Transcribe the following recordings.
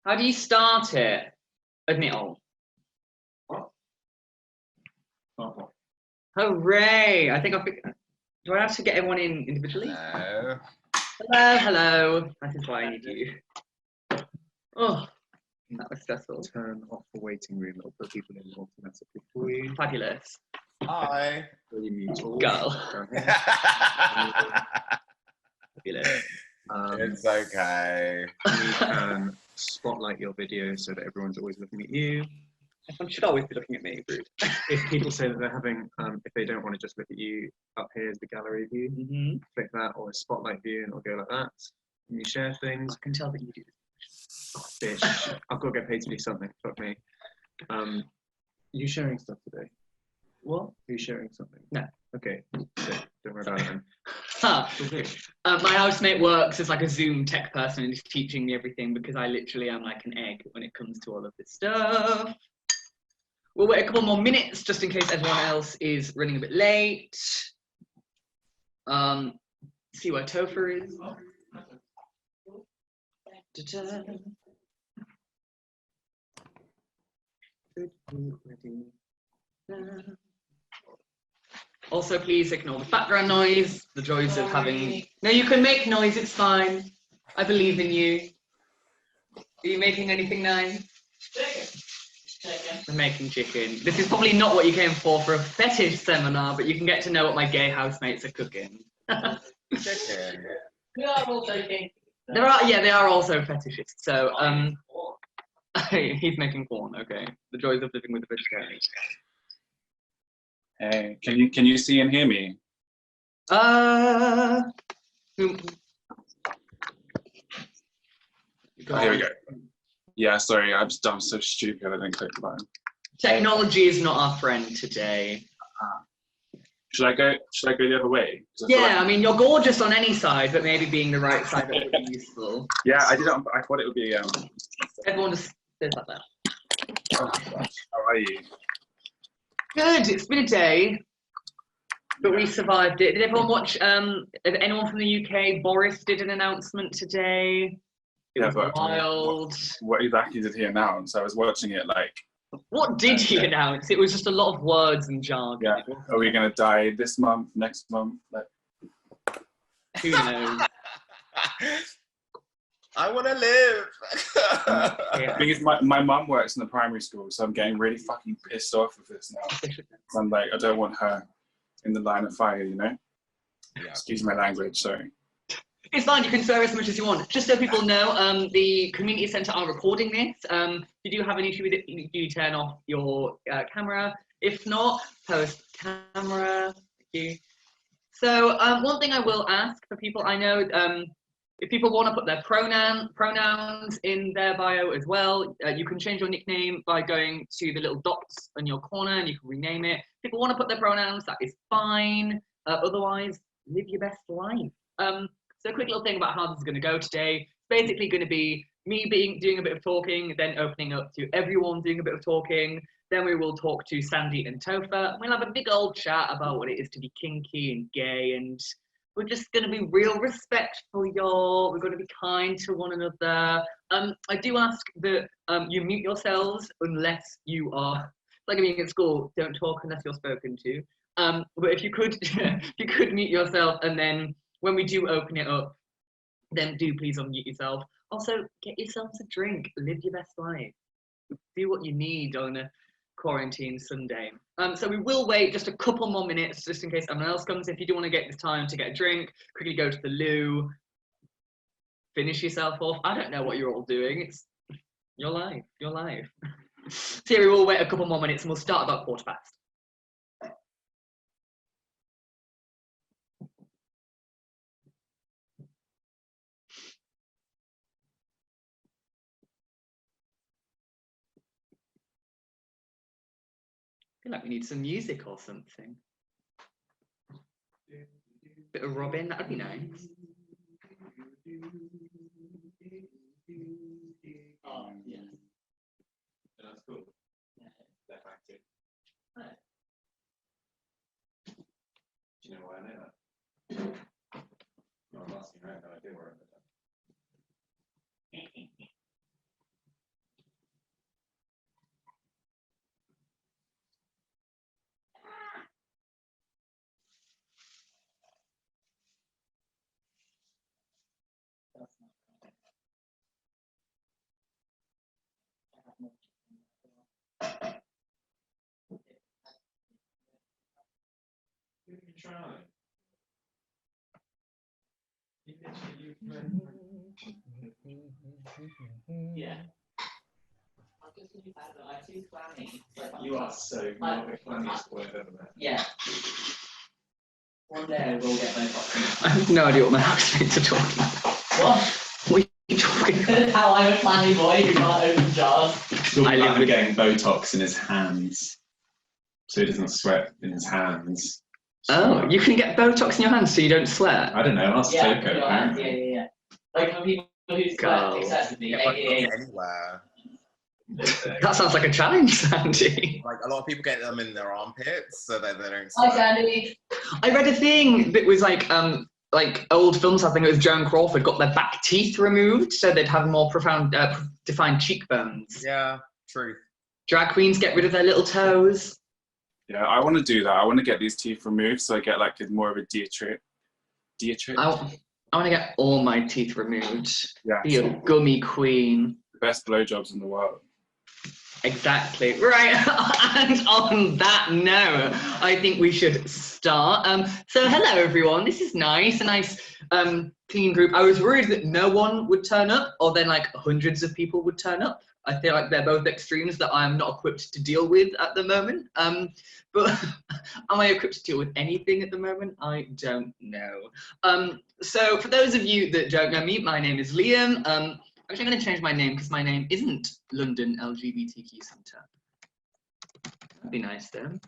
How do you start it? Admit all. What? Oh. Hooray! I think do I have to get everyone in individually? Hello. Hello, hello. That is why I need you. Oh, that was stressful. Turn off the waiting room. It'll put people in automatically for you. Fabulous. Hi. So you mute all. Girl. Fabulous. It's okay. You can spotlight your video so that everyone's always looking at you. Everyone should always be looking at me, rude. If people say that they're having, if they don't want to just look at you, up here is the gallery view. Mm-hmm. Click that, or a spotlight view, and it'll go like that. And you share things. I can tell that you do. Oh, fish. I've got to get paid to do something. Fuck me. You sharing stuff today? What? Are you sharing something? No. Okay. So don't worry about it then. My housemate works as like a Zoom tech person and is teaching me everything because I literally am like an egg when it comes to all of this stuff. We'll wait a couple more minutes just in case everyone else is running a bit late. See where Topher is. Also, please ignore the background noise, the joys of having... No, you can make noise, it's fine. I believe in you. Are you making anything nice? Chicken. I'm making chicken. This is probably not what you came for a fetish seminar, but you can get to know what my gay housemates are cooking. Chicken. We are also gay. They are also fetishists. So, he's making corn, okay. The joys of living with a vegetarian. Hey, can you see and hear me? Oh, here we go. Yeah, sorry, I'm so stupid. I didn't click the button. Technology is not our friend today. Should I go the other way? Yeah, I mean you're gorgeous on any side, but maybe being the right side would be useful. Yeah, I thought it would be. Everyone just says like that. Oh gosh, how are you? Good. It's been a day, but we survived it. Did everyone watch? Anyone from the UK? Boris did an announcement today. It was wild. What exactly did he announce? I was watching it like. What did he announce? It was just a lot of words and jargon. Yeah. Are we gonna die this month? Next month? Like. Who knows? I want to live. Yeah. Because my mum works in the primary school, so I'm getting really fucking pissed off with this now. I'm like, I don't want her in the line of fire, you know? Yeah. Excuse my language, sorry. It's fine, you can swear as much as you want. Just so people know, the community centre are recording this. If you do have an issue with it, you turn off your camera. If not, post camera. Thank you. So one thing I will ask for people, I know if people want to put their pronouns in their bio as well, you can change your nickname by going to the little dots in your corner and you can rename it. If people want to put their pronouns, that is fine. Otherwise, live your best life. So a quick little thing about how this is going to go today. It's basically going to be me doing a bit of talking, then opening up to everyone doing a bit of talking. Then we will talk to Sandy and Topher. We'll have a big old chat about what it is to be kinky and gay, and we're just going to be real respectful, y'all. We're going to be kind to one another. I do ask that you mute yourselves unless you are, like being at school, don't talk unless you're spoken to. But if you could, if you could mute yourself, and then when we do open it up, then do please unmute yourself. Also, get yourself a drink. Live your best life. Do what you need on a quarantine Sunday. So we will wait just a couple more minutes just in case someone else comes. If you do want to get this time to get a drink, quickly go to the loo, finish yourself off. I don't know what you're all doing. It's your life, your life. So yeah, we will wait a couple more minutes and we'll start about 1:15. I feel like we need some music or something. Bit of Robin, that'd be nice. Oh, yeah. That's cool. Yeah. They're active. Right. Do you know why I know that? No, I'm asking, I have no idea where I know that. try. Yeah. I'm just really bad that I'm too clammy. You are so not the funniest boy I've ever met. Yeah. One day I will get Botox. I have no idea what my housemates are talking about. What? What are you talking about? How I'm a clammy boy who can't open jars. I live with- getting Botox in his hands, so he doesn't sweat in his hands. Oh, you can get Botox in your hands so you don't sweat? I don't know. Ask Yeah, Toko. yeah. Like when people who sweat Go. excessively, Yeah, but aka anywhere. That sounds like a challenge, Sandy. Like a lot of people get them in their armpits so that they don't Hi sweat. Sandy. I read a thing that was like old films. I think it was Joan Crawford got their back teeth removed so they'd have more profound, defined cheekbones. Yeah, truth. Drag queens get rid of their little toes. Yeah, I want to do that. I want to get these teeth removed so I get like more of a Dietrich. I want to get all my teeth removed. Yeah. Be a gummy queen. Best blowjobs in the world. Exactly. Right. And on that note, I think we should start. So hello everyone. This is nice. A nice clean group. I was worried that no one would turn up, or then like hundreds of people would turn up. I feel like they're both extremes that I'm not equipped to deal with at the moment. But am I equipped to deal with anything at the moment? I don't know. So for those of you that don't know me, my name is Liam. Actually, I'm going to change my name because my name isn't London LGBTQ Centre. That'd be nice then.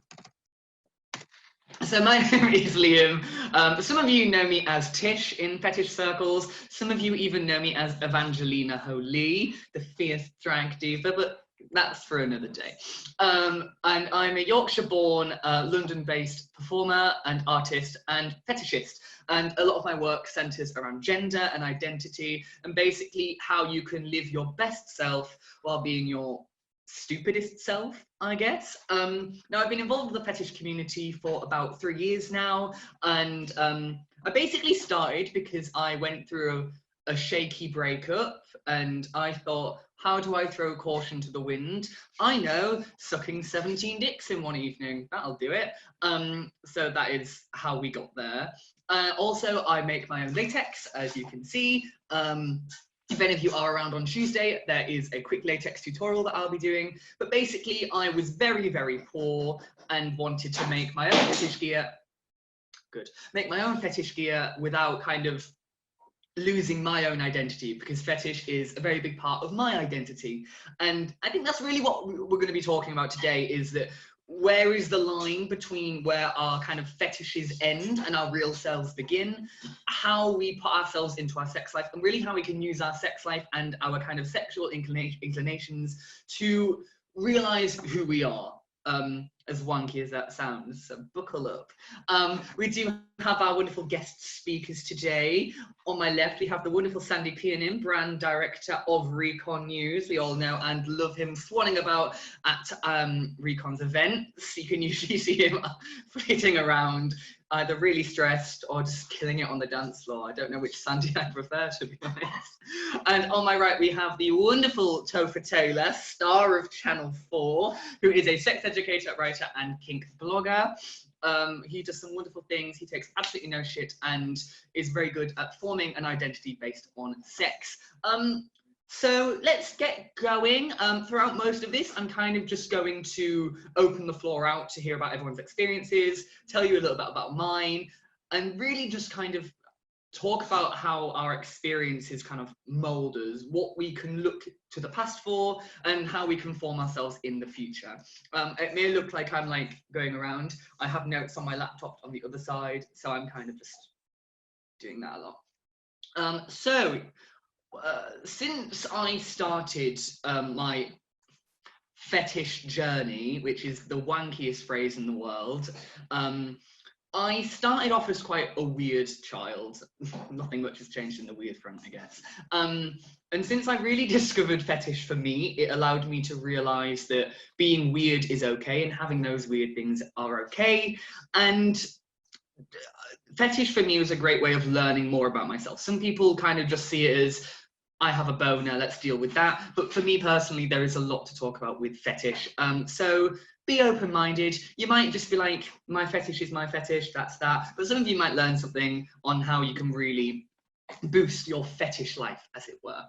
So my name is Liam. Some of you know me as Tish in fetish circles. Some of you even know me as Evangelina Jolie, the fierce drag diva, but that's for another day. And I'm a Yorkshire-born, London-based performer and artist and fetishist. And a lot of my work centres around gender and identity and basically how you can live your best self while being your stupidest self, I guess. Now I've been involved with the fetish community for about 3 years now, and I basically started because I went through a shaky breakup and I thought, how do I throw caution to the wind? I know, sucking 17 dicks in one evening, that'll do it. So that is how we got there. Also, I make my own latex, as you can see. If any of you are around on Tuesday, there is a quick latex tutorial that I'll be doing. But basically, I was very, very poor and wanted to make my own fetish gear. Make my own fetish gear without kind of losing my own identity, because fetish is a very big part of my identity. And I think that's really what we're going to be talking about today, is that where is the line between where our kind of fetishes end and our real selves begin, how we put ourselves into our sex life, and really how we can use our sex life and our kind of sexual inclinations to realize who we are. As wonky as that sounds, so buckle up. We do have our wonderful guest speakers today. On my left, we have the wonderful Sandy Pianin, brand director of Recon News. We all know and love him swanning about at Recon's events. You can usually see him flitting around, either really stressed or just killing it on the dance floor. I don't know which Sandy I prefer, to be honest. And on my right, we have the wonderful Topher Taylor, star of Channel 4, who is a sex educator, writer, and kink blogger. He does some wonderful things. He takes absolutely no shit and is very good at forming an identity based on sex. So let's get going. Throughout most of this, I'm kind of just going to open the floor out to hear about everyone's experiences, tell you a little bit about mine, and really just kind of talk about how our experiences kind of mold us, what we can look to the past for, and how we can form ourselves in the future. It may look like I'm like going around. I have notes on my laptop on the other side, so I'm kind of just doing that a lot. Since I started my fetish journey, which is the wankiest phrase in the world, I started off as quite a weird child. Nothing much has changed in the weird front, I guess. And since I really discovered fetish for me, it allowed me to realize that being weird is okay and having those weird things are okay. And fetish for me was a great way of learning more about myself. Some people kind of just see it as I have a boner, let's deal with that. But for me personally, there is a lot to talk about with fetish. So be open-minded. You might just be like, my fetish is my fetish, that's that. But some of you might learn something on how you can really boost your fetish life, as it were.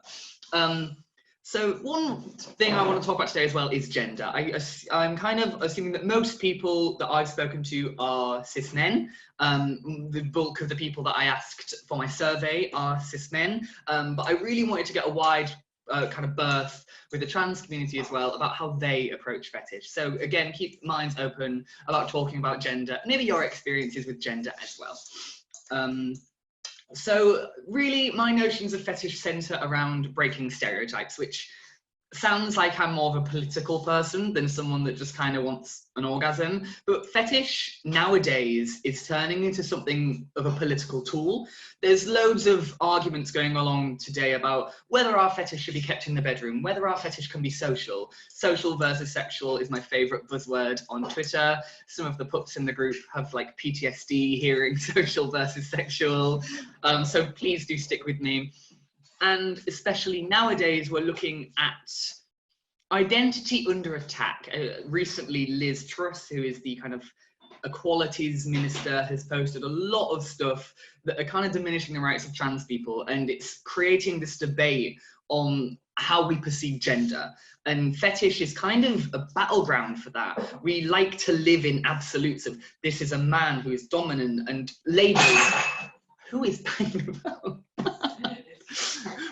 So one thing I want to talk about today as well is gender. I'm kind of assuming that most people that I've spoken to are cis men. The bulk of the people that I asked for my survey are cis men, but I really wanted to get a wide kind of berth with the trans community as well about how they approach fetish. So again, keep minds open about talking about gender, maybe your experiences with gender as well. So really, my notions of fetish centre around breaking stereotypes, which sounds like I'm more of a political person than someone that just kind of wants an orgasm. But fetish nowadays is turning into something of a political tool. There's loads of arguments going along today about whether our fetish should be kept in the bedroom, whether our fetish can be social. Social versus sexual is my favourite buzzword on Twitter. Some of the pups in the group have like PTSD hearing social versus sexual. So please do stick with me. And especially nowadays, we're looking at identity under attack. Recently, Liz Truss, who is the kind of equalities minister, has posted a lot of stuff that are kind of diminishing the rights of trans people, and it's creating this debate on how we perceive gender. And fetish is kind of a battleground for that. We like to live in absolutes of this is a man who is dominant, and labels. Who is banging about?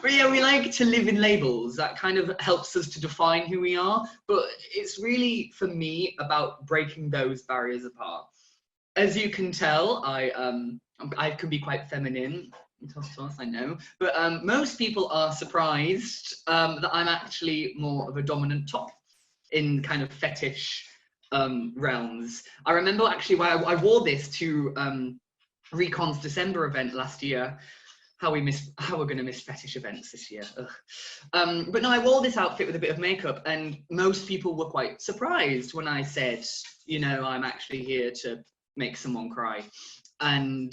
But yeah, we like to live in labels. That kind of helps us to define who we are. But it's really, for me, about breaking those barriers apart. As you can tell, I can be quite feminine. I know. But most people are surprised that I'm actually more of a dominant top in kind of fetish realms. I remember actually why I wore this to Recon's December event last year. How we're going to miss fetish events this year. But no, I wore this outfit with a bit of makeup, and most people were quite surprised when I said, you know, I'm actually here to make someone cry. And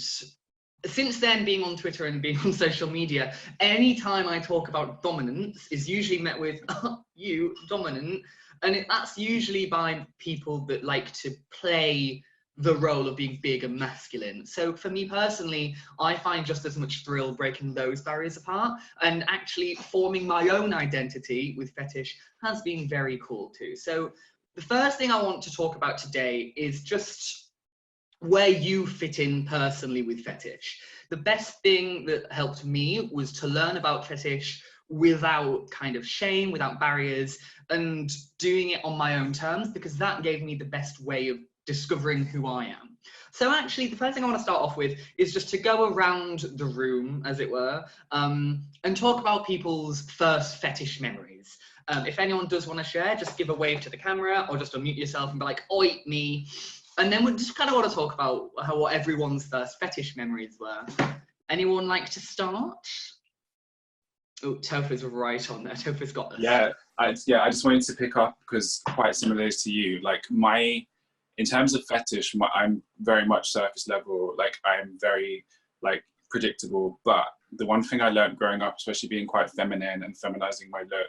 since then, being on Twitter and being on social media, anytime I talk about dominance is usually met with, oh, you dominant, and that's usually by people that like to play the role of being big and masculine. So for me personally, I find just as much thrill breaking those barriers apart, and actually forming my own identity with fetish has been very cool too. So the first thing I want to talk about today is just where you fit in personally with fetish. The best thing that helped me was to learn about fetish without kind of shame, without barriers, and doing it on my own terms, because that gave me the best way of discovering who I am. So actually, the first thing I want to start off with is just to go around the room, as it were, and talk about people's first fetish memories. If anyone does want to share, just give a wave to the camera or just unmute yourself and be like, oi, me. And then we just kind of want to talk about what everyone's first fetish memories were. Anyone like to start? Oh, Topher's right on there. Topher's got this. Yeah, I just wanted to pick up because quite similar to you. Like in terms of fetish, I'm very much surface level. Like I'm very like predictable. But the one thing I learned growing up, especially being quite feminine and feminizing my look,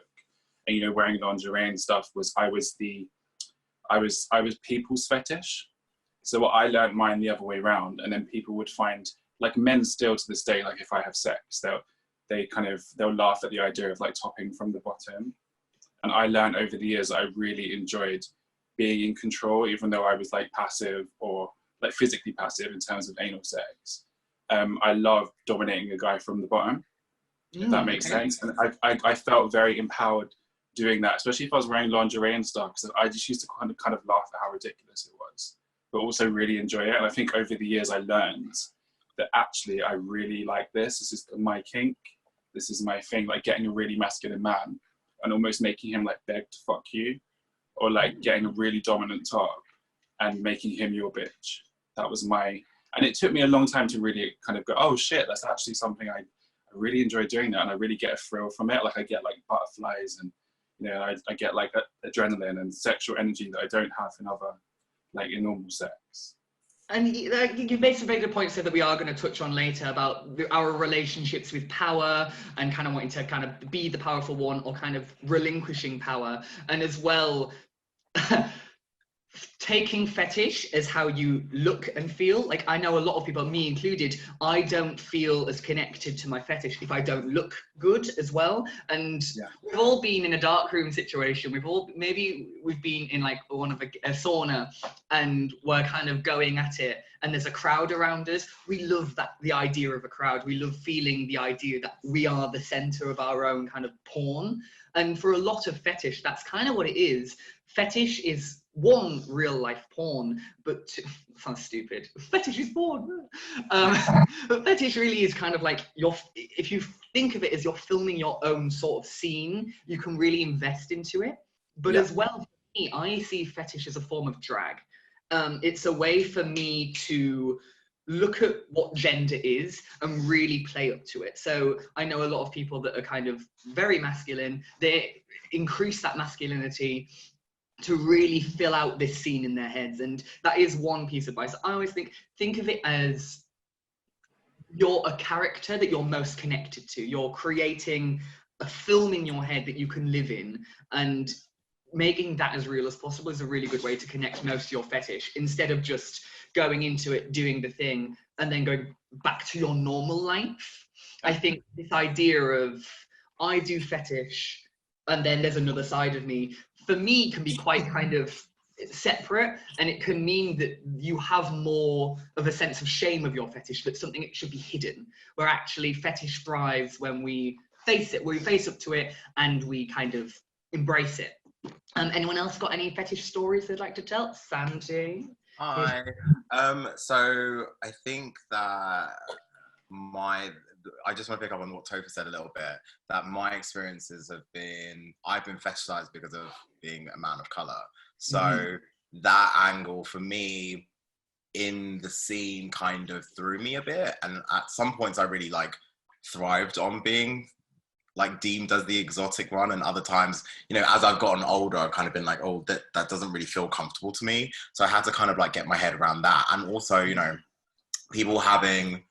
and you know wearing lingerie and stuff, was I was people's fetish. So what I learned mine the other way around, and then people would find, like men still to this day, like if I have sex, they'll laugh at the idea of like topping from the bottom. And I learned over the years I really enjoyed being in control, even though I was like passive or like physically passive in terms of anal sex. I love dominating a guy from the bottom, if that makes sense. And I felt very empowered doing that, especially if I was wearing lingerie and stuff, because I just used to kind of laugh at how ridiculous it was, but also really enjoy it. And I think over the years I learned that actually I really like this. This is my kink. This is my thing, like getting a really masculine man and almost making him like beg to fuck you, or like getting a really dominant top and making him your bitch. That was and it took me a long time to really kind of go, oh shit, that's actually something I really enjoy doing that, and I really get a thrill from it. Like I get like butterflies, and you know, I get like adrenaline and sexual energy that I don't have in other, like in normal sex. And you made some very good points there that we are going to touch on later about our relationships with power and kind of wanting to kind of be the powerful one or kind of relinquishing power. And as well, taking fetish as how you look and feel. Like, I know a lot of people, me included, I don't feel as connected to my fetish if I don't look good as well. And we've all been in a dark room situation. We've been in like one of a sauna and we're kind of going at it and there's a crowd around us. We love the idea of a crowd. We love feeling the idea that we are the center of our own kind of porn. And for a lot of fetish, that's kind of what it is. Fetish is one, real life porn, but sounds stupid. Fetish is porn. But fetish really is kind of like if you think of it as you're filming your own sort of scene, you can really invest into it. But as well, for me, I see fetish as a form of drag. It's a way for me to look at what gender is and really play up to it. So I know a lot of people that are kind of very masculine, they increase that masculinity to really fill out this scene in their heads. And that is one piece of advice. I always think of it as you're a character that you're most connected to. You're creating a film in your head that you can live in, and making that as real as possible is a really good way to connect most to your fetish, instead of just going into it, doing the thing, and then going back to your normal life. I think this idea of I do fetish and then there's another side of me, for me, can be quite kind of separate, and it can mean that you have more of a sense of shame of your fetish, that something it should be hidden, where actually fetish thrives when we face it, we face up to it and we kind of embrace it. Anyone else got any fetish stories they'd like to tell? Sandy? Hi. So I think that I just want to pick up on what Topher said a little bit, that my experiences have been, I've been fetishized because of being a man of color. So that angle for me in the scene kind of threw me a bit. And at some points I really like thrived on being like deemed as the exotic one, and other times, you know, as I've gotten older, I've kind of been like, oh, that doesn't really feel comfortable to me. So I had to kind of like get my head around that. And also, you know, people having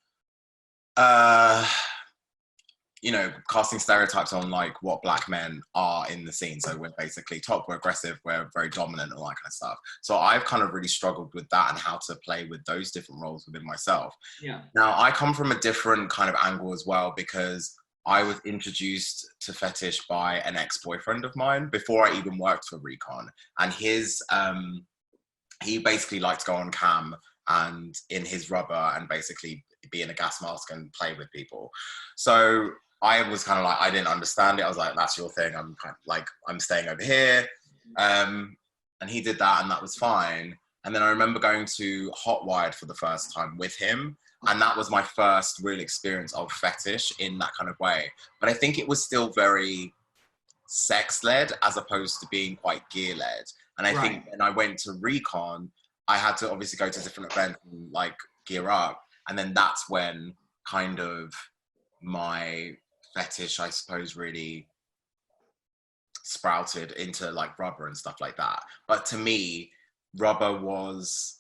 you know, casting stereotypes on like what black men are in the scene. So we're basically top, we're aggressive, we're very dominant, and all that kind of stuff. So I've kind of really struggled with that and how to play with those different roles within myself. Yeah. Now I come from a different kind of angle as well, because I was introduced to fetish by an ex-boyfriend of mine before I even worked for Recon. And he basically liked to go on cam and in his rubber and basically be in a gas mask and play with people. So I was kind of like, I didn't understand it. I was like, that's your thing. I'm kind of like, I'm staying over here. And he did that and that was fine. And then I remember going to Hot Wired for the first time with him. And that was my first real experience of fetish in that kind of way. But I think it was still very sex-led as opposed to being quite gear-led. And I think when I went to Recon, I had to obviously go to different events and like gear up. And then that's when kind of my fetish, I suppose, really sprouted into like rubber and stuff like that. But to me, rubber was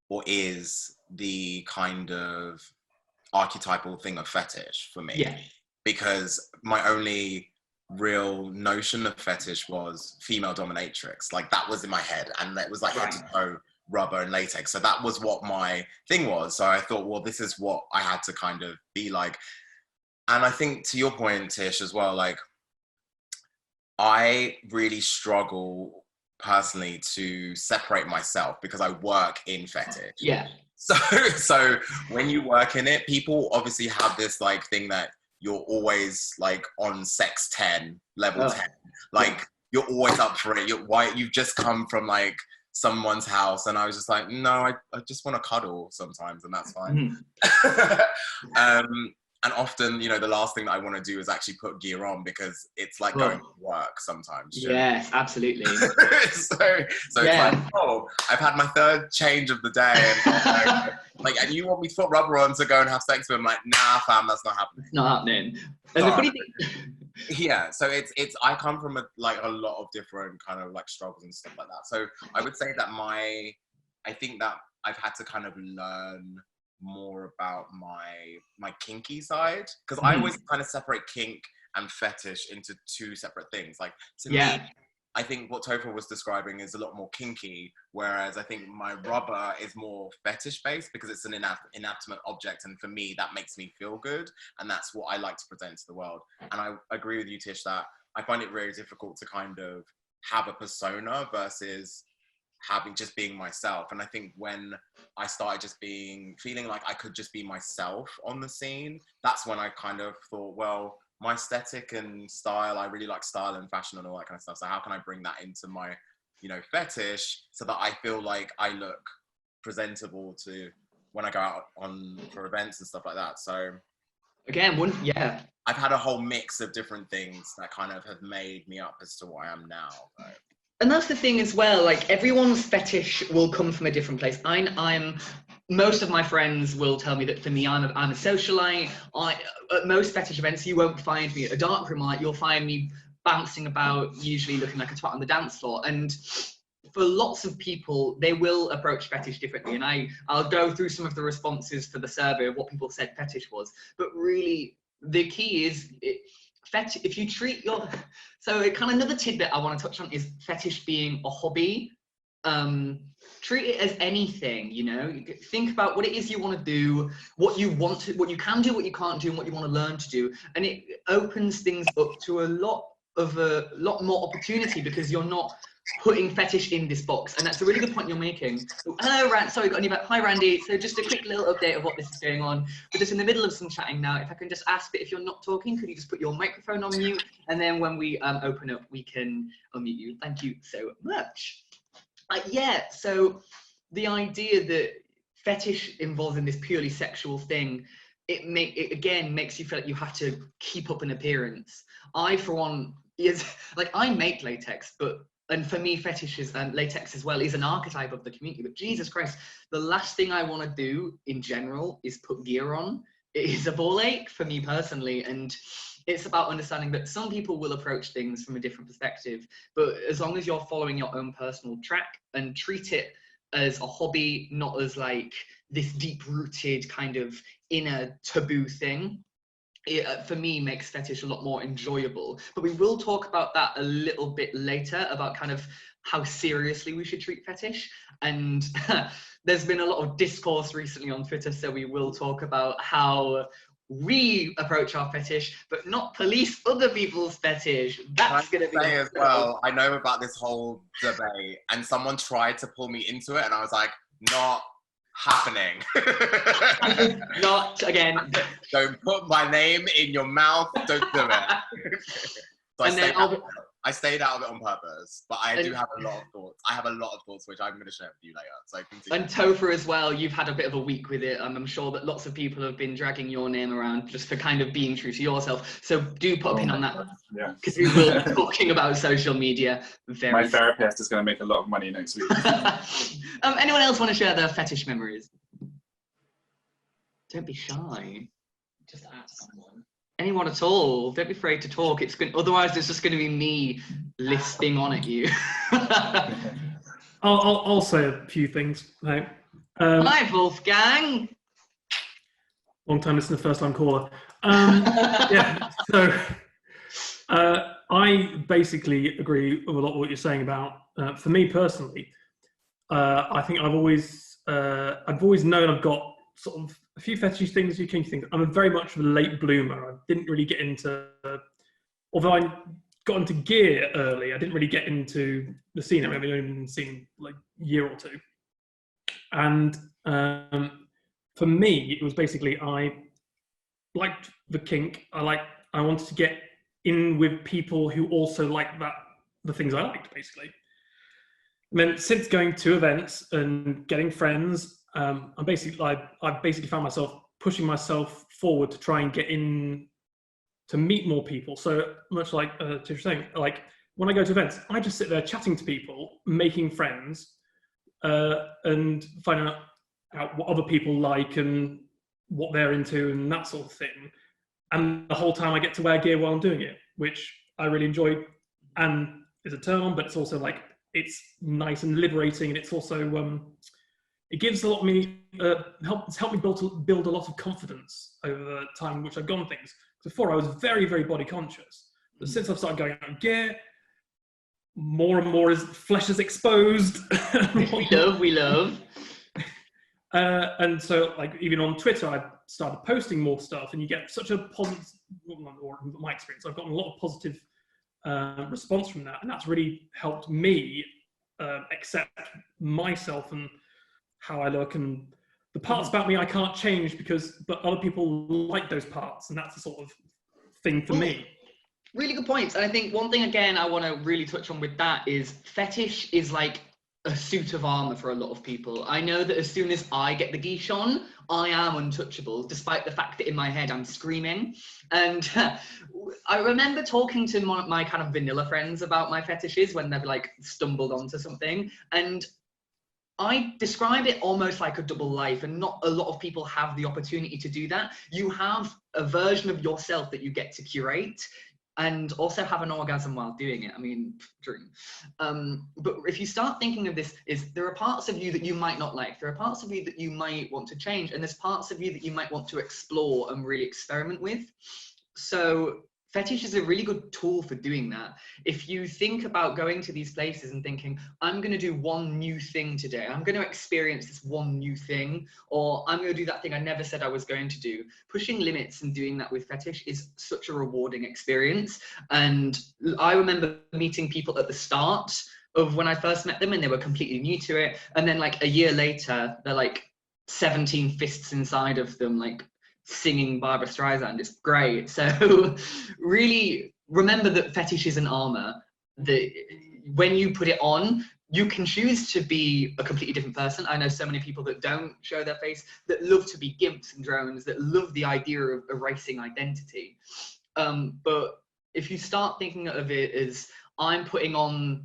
or is the kind of archetypal thing of fetish for me. Yeah. Because my only real notion of fetish was female dominatrix. Like that was in my head, and it was like head to toe rubber and latex. So that was what my thing was. So I thought, well, this is what I had to kind of be like. And I think to your point, Tish, as well, like I really struggle personally to separate myself because I work in fetish. Yeah. So when you work in it, people obviously have this like thing that you're always like on sex 10, level 10. Like you're always up for it. You've just come from like someone's house, and I was just like, no, I just want to cuddle sometimes, and that's fine. And often, you know, the last thing that I want to do is actually put gear on because it's like going to work sometimes. Yes, absolutely. so it's like, oh, I've had my third change of the day, and like, and you want me to put rubber on to go and have sex with? I'm like, nah, fam, that's not happening. It's not happening. And the funny thing. Yeah, so it's I come from a lot of different kind of like struggles and stuff like that. So I would say that my I think that I've had to kind of learn more about my kinky side, because I always kind of separate kink and fetish into two separate things. Like, to me, I think what Topher was describing is a lot more kinky, whereas I think my rubber is more fetish based because it's an inanimate object, and for me that makes me feel good, and that's what I like to present to the world. And I agree with you, Tish, that I find it very difficult to kind of have a persona versus just being myself. And I think when I started just feeling like I could just be myself on the scene, that's when I kind of thought, well, my aesthetic and style, I really like style and fashion and all that kind of stuff. So how can I bring that into my, fetish, so that I feel like I look presentable to when I go out for events and stuff like that. So again, I've had a whole mix of different things that kind of have made me up as to what I am now. So. And that's the thing as well, like everyone's fetish will come from a different place. Most of my friends will tell me that for me, I'm a socialite. At most fetish events, you won't find me at a darkroom light. You'll find me bouncing about, usually looking like a twat on the dance floor. And for lots of people, they will approach fetish differently. And I'll go through some of the responses for the survey of what people said fetish was. But really, the key is, if you treat so another tidbit I want to touch on is fetish being a hobby. Treat it as anything, think about what it is you want to do, what you can do, what you can't do, and what you want to learn to do. And it opens things up to a lot more opportunity, because you're not putting fetish in this box. And that's a really good point you're making. Hello, sorry, got any back. Hi, Randy. So just a quick little update of what this is going on. We're just in the middle of some chatting now. If I can just ask, but if you're not talking, could you just put your microphone on mute? And then when we open up, we can unmute you. Thank you so much. So the idea that fetish involves in this purely sexual thing, it again makes you feel like you have to keep up an appearance. I, for one, I make latex, and for me, fetish is latex as well is an archetype of the community. But Jesus Christ, the last thing I want to do in general is put gear on. It is a ball ache for me personally, and it's about understanding that some people will approach things from a different perspective, but as long as you're following your own personal track and treat it as a hobby, not as like this deep-rooted kind of inner taboo thing, it, for me, makes fetish a lot more enjoyable. But we will talk about that a little bit later, about kind of how seriously we should treat fetish. And there's been a lot of discourse recently on Twitter, so we will talk about how we approach our fetish, but not police other people's fetish. That's going to be as well. I know about this whole debate, and someone tried to pull me into it, and I was like, not happening. Not again. Don't put my name in your mouth. Don't do it. So I stayed out of it on purpose, but I do have a lot of thoughts. I have a lot of thoughts, which I'm going to share with you later. So continue. And Topher as well, you've had a bit of a week with it. I'm sure that lots of people have been dragging your name around just for kind of being true to yourself. So do put a pin on that. Yeah. Because we will be talking about social media very My therapist is going to make a lot of money next week. Anyone else want to share their fetish memories? Don't be shy. Just ask someone. Anyone at all. Don't be afraid to talk. Otherwise, there's just going to be me lisping on at you. I'll say a few things. Right. Hi, Wolfgang. Long time listener, first time caller. Yeah. So I basically agree with a lot of what you're saying about. For me personally, I think I've always known I've got sort of a few fetishy things, you can think. I'm very much of a late bloomer. I didn't really get into, although I got into gear early, I didn't really get into the scene. I've only been seen like a year or two. And for me, it was basically, I liked the kink. I wanted to get in with people who also liked the things I liked, basically. And then since going to events and getting friends, I've basically found myself pushing myself forward to try and get in to meet more people. So much like Tish was saying, like when I go to events, I just sit there chatting to people, making friends, and finding out what other people like and what they're into and that sort of thing. And the whole time I get to wear gear while I'm doing it, which I really enjoy and is a turn on, but it's also like, it's nice and liberating, and it's also it gives a lot of me, it's helped me build a lot of confidence over the time in which I've gone things. Before I was very, very body conscious. But since I've started going out in gear, more and more flesh is exposed. we love. And so, like, even on Twitter, I started posting more stuff, and you get such a positive, or in my experience, I've gotten a lot of positive response from that, and that's really helped me accept myself and how I look, and the parts about me I can't change but other people like those parts, and that's the sort of thing for me. Really good points. And I think one thing, again, I want to really touch on with that is fetish is like a suit of armor for a lot of people. I know that as soon as I get the geesh on, I am untouchable, despite the fact that in my head I'm screaming. And I remember talking to my kind of vanilla friends about my fetishes when they've like stumbled onto something. And I describe it almost like a double life, and not a lot of people have the opportunity to do that. You have a version of yourself that you get to curate, and also have an orgasm while doing it. I mean, dream. But if you start thinking of this, there are parts of you that you might not like. There are parts of you that you might want to change, and there's parts of you that you might want to explore and really experiment with. So fetish is a really good tool for doing that. If you think about going to these places and thinking, I'm going to do one new thing today, I'm going to experience this one new thing, or I'm going to do that thing I never said I was going to do. Pushing limits and doing that with fetish is such a rewarding experience. And I remember meeting people at the start of when I first met them, and they were completely new to it. And then like a year later, they're like 17 fists inside of them, like singing Barbara Streisand. It's great. So really remember that fetish is an armor, that when you put it on, you can choose to be a completely different person. I know so many people that don't show their face, that love to be gimps and drones, that love the idea of erasing identity. But if you start thinking of it as, I'm putting on,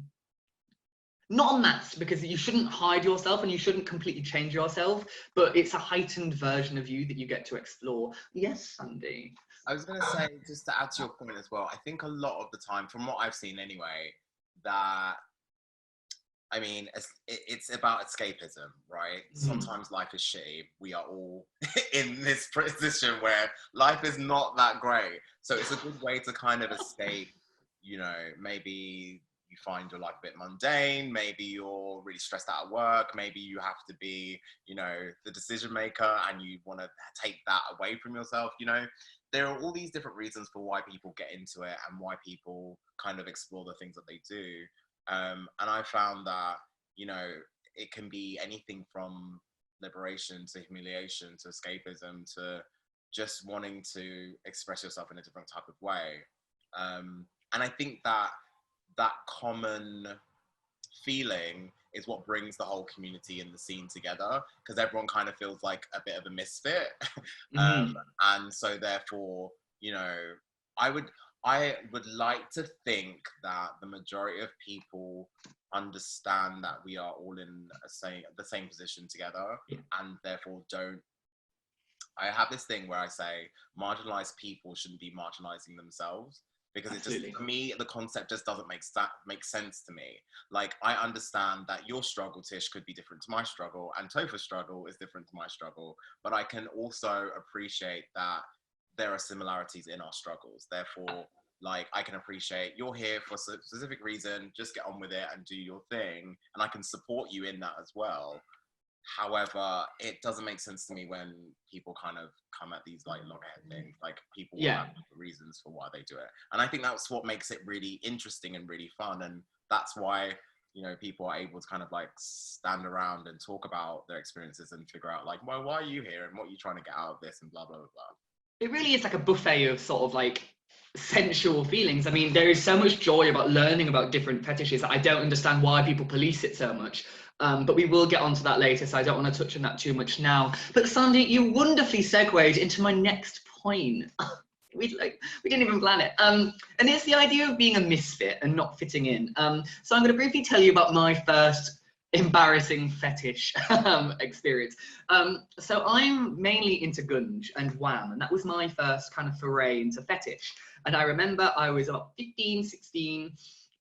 not a mask, because you shouldn't hide yourself and you shouldn't completely change yourself, but it's a heightened version of you that you get to explore. Yes, Sandy? I was going to say, just to add to your point as well, I think a lot of the time, from what I've seen anyway, that, I mean, it's about escapism, right? Sometimes life is shitty. We are all in this position where life is not that great. So it's a good way to kind of escape, you know, maybe you find your life a bit mundane, maybe you're really stressed out at work, maybe you have to be, you know, the decision maker and you want to take that away from yourself, you know. There are all these different reasons for why people get into it and why people kind of explore the things that they do. And I found that, you know, it can be anything from liberation to humiliation to escapism to just wanting to express yourself in a different type of way. And I think that common feeling is what brings the whole community and the scene together, because everyone kind of feels like a bit of a misfit. And so therefore, you know, I would like to think that the majority of people understand that we are all in the same position together, and therefore don't. I have this thing where I say marginalized people shouldn't be marginalizing themselves, because it just, for me, the concept just doesn't make sense to me. Like, I understand that your struggle, Tish, could be different to my struggle, and Topher's struggle is different to my struggle, but I can also appreciate that there are similarities in our struggles. Therefore, like, I can appreciate you're here for a specific reason, just get on with it and do your thing, and I can support you in that as well. However, it doesn't make sense to me when people kind of come at these like loggerhead things, like people have reasons for why they do it. And I think that's what makes it really interesting and really fun. And that's why, you know, people are able to kind of like stand around and talk about their experiences and figure out like, well, why are you here and what are you trying to get out of this and blah, blah, blah, blah. It really is like a buffet of sort of like sensual feelings. I mean, there is so much joy about learning about different fetishes that I don't understand why people police it so much. But we will get onto that later, so I don't want to touch on that too much now. But Sandy, you wonderfully segued into my next point. We didn't even plan it. And it's the idea of being a misfit and not fitting in. So I'm going to briefly tell you about my first embarrassing fetish experience. So I'm mainly into gunge and wham, and that was my first kind of foray into fetish. And I remember I was about 15, 16.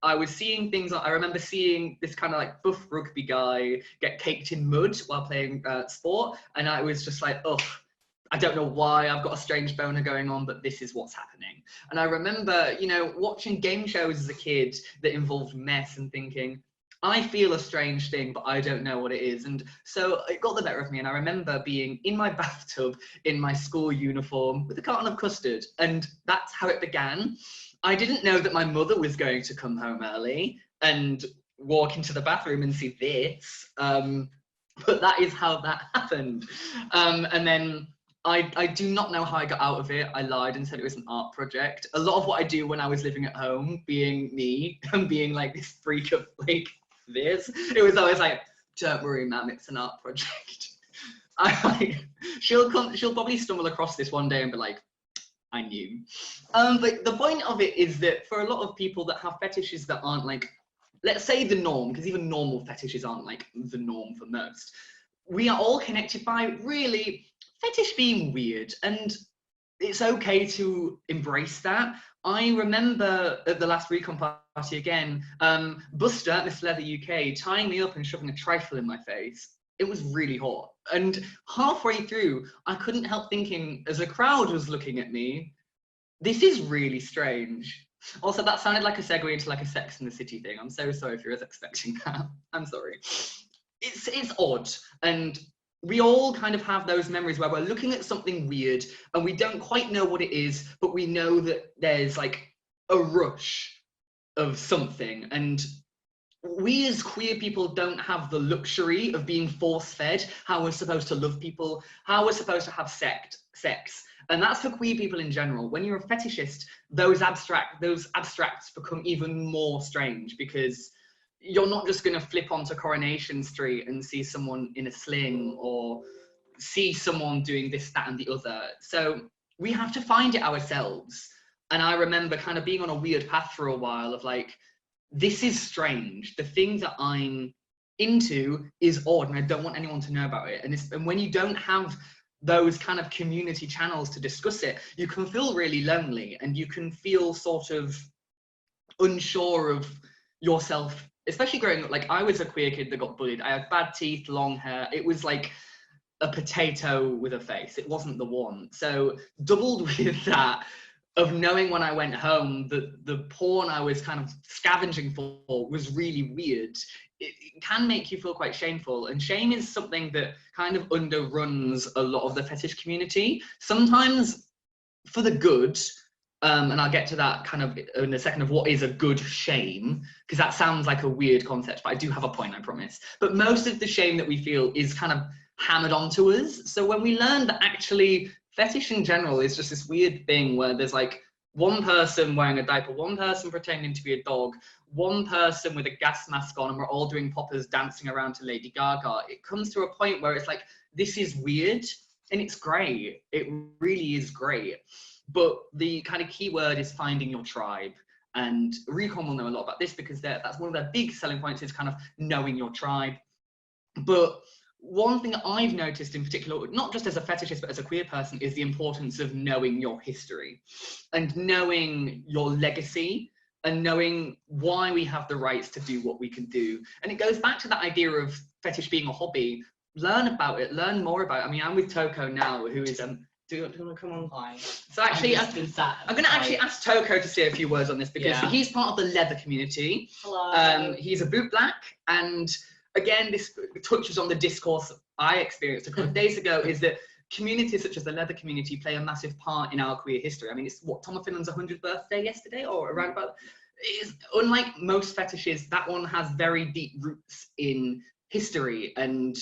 I was seeing things. I remember seeing this kind of like buff rugby guy get caked in mud while playing sport, and I was just like, ugh. I don't know why I've got a strange boner going on, but this is what's happening. And I remember, you know, watching game shows as a kid that involved mess and thinking, I feel a strange thing, but I don't know what it is. And so it got the better of me. And I remember being in my bathtub in my school uniform with a carton of custard. And that's how it began. I didn't know that my mother was going to come home early and walk into the bathroom and see this. But that is how that happened. And then I do not know how I got out of it. I lied and said it was an art project. A lot of what I do when I was living at home, being me and being like this freak of like this, it was always like, don't worry, ma'am, it's an art project. She'll probably stumble across this one day and be like, I knew. But the point of it is that for a lot of people that have fetishes that aren't like, let's say the norm, because even normal fetishes aren't like the norm for most, we are all connected by really fetish being weird, and it's okay to embrace that. I remember at the last recon party again, Buster at Miss Leather UK tying me up and shoving a trifle in my face. It was really hot. And halfway through, I couldn't help thinking, as a crowd was looking at me, this is really strange. Also, that sounded like a segue into like a Sex and the City thing. I'm so sorry if you were expecting that. I'm sorry. It's odd, and we all kind of have those memories where we're looking at something weird and we don't quite know what it is, but we know that there's like a rush of something. And we as queer people don't have the luxury of being force-fed how we're supposed to love people, how we're supposed to have sex. And that's for queer people in general. When you're a fetishist, those abstracts become even more strange, because you're not just going to flip onto Coronation Street and see someone in a sling or see someone doing this, that, and the other. So we have to find it ourselves. And I remember kind of being on a weird path for a while of like, this is strange. The thing that I'm into is odd, and I don't want anyone to know about it. And when you don't have those kind of community channels to discuss it, you can feel really lonely, and you can feel sort of unsure of yourself. Especially growing up, like I was a queer kid that got bullied. I had bad teeth, long hair. It was like a potato with a face. It wasn't the one. So doubled with that of knowing when I went home that the porn I was kind of scavenging for was really weird, it can make you feel quite shameful. And shame is something that kind of underruns a lot of the fetish community. Sometimes for the good, and I'll get to that kind of in a second of what is a good shame, because that sounds like a weird concept, but I do have a point, I promise. But most of the shame that we feel is kind of hammered onto us. So when we learn that actually fetish in general is just this weird thing where there's like one person wearing a diaper, one person pretending to be a dog, one person with a gas mask on, and we're all doing poppers dancing around to Lady Gaga, it comes to a point where it's like, this is weird, and it's great. It really is great. But the kind of key word is finding your tribe. And Recon will know a lot about this, because that's one of their big selling points, is kind of knowing your tribe. But one thing that I've noticed in particular, not just as a fetishist, but as a queer person, is the importance of knowing your history and knowing your legacy and knowing why we have the rights to do what we can do. And it goes back to that idea of fetish being a hobby. Learn about it, learn more about it. I mean, I'm with Toko now, who is do you want to come on? Hi. So actually, I'm going to actually Hi. ask Toko to say a few words on this, because Yeah. he's part of the leather community. Hello. He's a boot black, and again, this touches on the discourse I experienced a couple of days ago, is that communities such as the leather community play a massive part in our queer history. I mean, it's what, Tom Finland's 100th birthday yesterday, or around about. It is, unlike most fetishes, that one has very deep roots in history and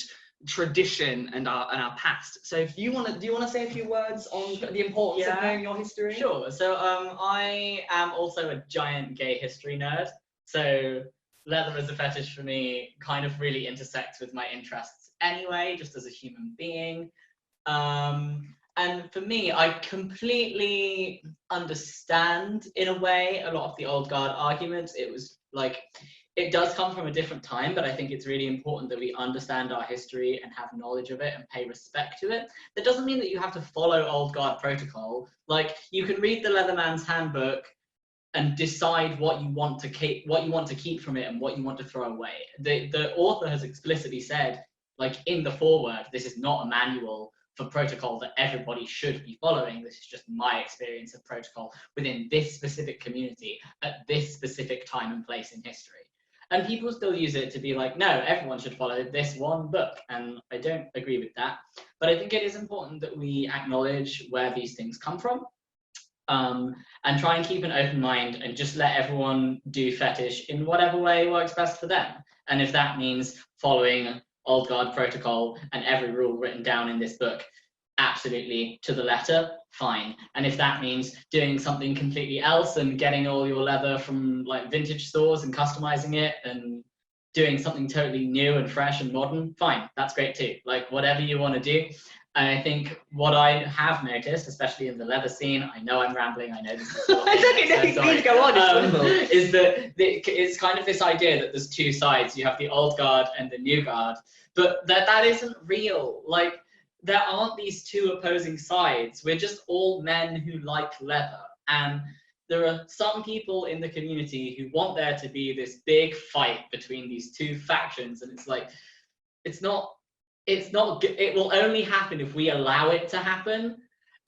tradition and our past. So if you want to, do you want to say a few words on the importance of knowing your history? Sure. So I am also a giant gay history nerd. So leather as a fetish for me kind of really intersects with my interests anyway, just as a human being. And for me, I completely understand, in a way, a lot of the old guard arguments. It was like, it does come from a different time, but I think it's really important that we understand our history and have knowledge of it and pay respect to it. That doesn't mean that you have to follow old guard protocol. Like, you can read the Leatherman's Handbook and decide what you want to keep from it and what you want to throw away. The author has explicitly said, like in the foreword, this is not a manual for protocol that everybody should be following. This is just my experience of protocol within this specific community at this specific time and place in history. And people still use it to be like, no, everyone should follow this one book. And I don't agree with that. But I think it is important that we acknowledge where these things come from, and try and keep an open mind and just let everyone do fetish in whatever way works best for them. And if that means following Old Guard protocol and every rule written down in this book absolutely to the letter, fine. And if that means doing something completely else and getting all your leather from like vintage stores and customizing it and doing something totally new and fresh and modern, fine, that's great too. Like whatever you want to do. And I think what I have noticed, especially in the leather scene, I know I'm rambling, I know this is It's okay, please go on, it's wonderful. is that it's kind of this idea that there's two sides. You have the old guard and the new guard, but that isn't real. Like, there aren't these two opposing sides. We're just all men who like leather. And there are some people in the community who want there to be this big fight between these two factions. And it's like, it will only happen if we allow it to happen.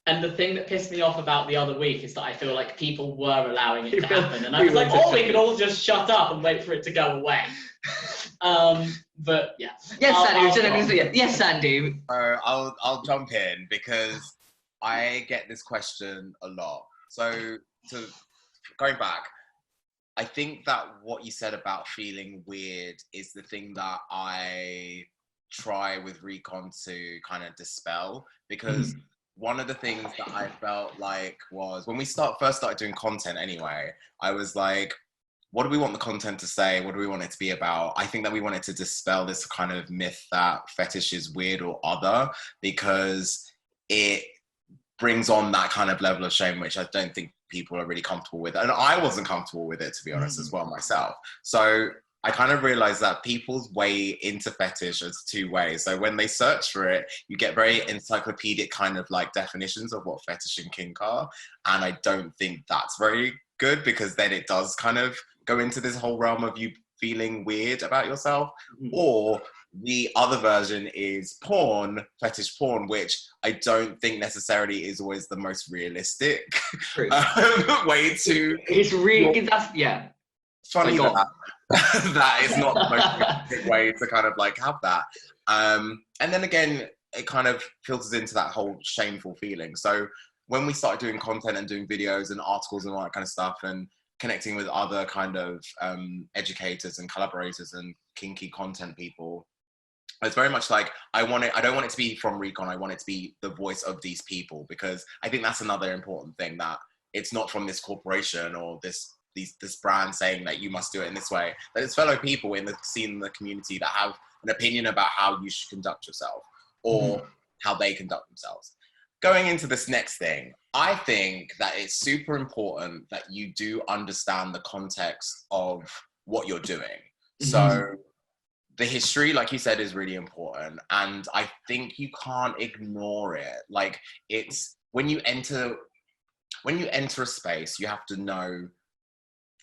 And the thing that pissed me off about the other week is that I feel like people were allowing it to happen. And I was like, oh, we could all just shut up and wait for it to go away. But yeah. Yes, Sandy. Yes, Sandy. I'll jump in because I get this question a lot. So going back, I think that what you said about feeling weird is the thing that I try with Recon to kind of dispel, because one of the things that I felt like was when we first started doing content anyway, I was like, what do we want the content to say? What do we want it to be about? I think that we wanted to dispel this kind of myth that fetish is weird or other, because it brings on that kind of level of shame, which I don't think people are really comfortable with. And I wasn't comfortable with it, to be honest, as well myself. So I kind of realized that people's way into fetish is two ways. So when they search for it, you get very encyclopedic kind of like definitions of what fetish and kink are. And I don't think that's very good, because then it does kind of go into this whole realm of you feeling weird about yourself. Or the other version is porn, fetish porn, which I don't think necessarily is always the most realistic way to... It's really, that's, yeah. Funny that is not the most realistic way to kind of like have that. And then again, it kind of filters into that whole shameful feeling. So when we started doing content and doing videos and articles and all that kind of stuff, and connecting with other kind of educators and collaborators and kinky content people, it's very much like, I don't want it to be from Recon, I want it to be the voice of these people, because I think that's another important thing, that it's not from this corporation or this brand saying that you must do it in this way, that it's fellow people in the scene, in the community, that have an opinion about how you should conduct yourself, or how they conduct themselves. Going into this next thing, I think that it's super important that you do understand the context of what you're doing. So the history, like you said, is really important. And I think you can't ignore it. Like, it's when you enter a space, you have to know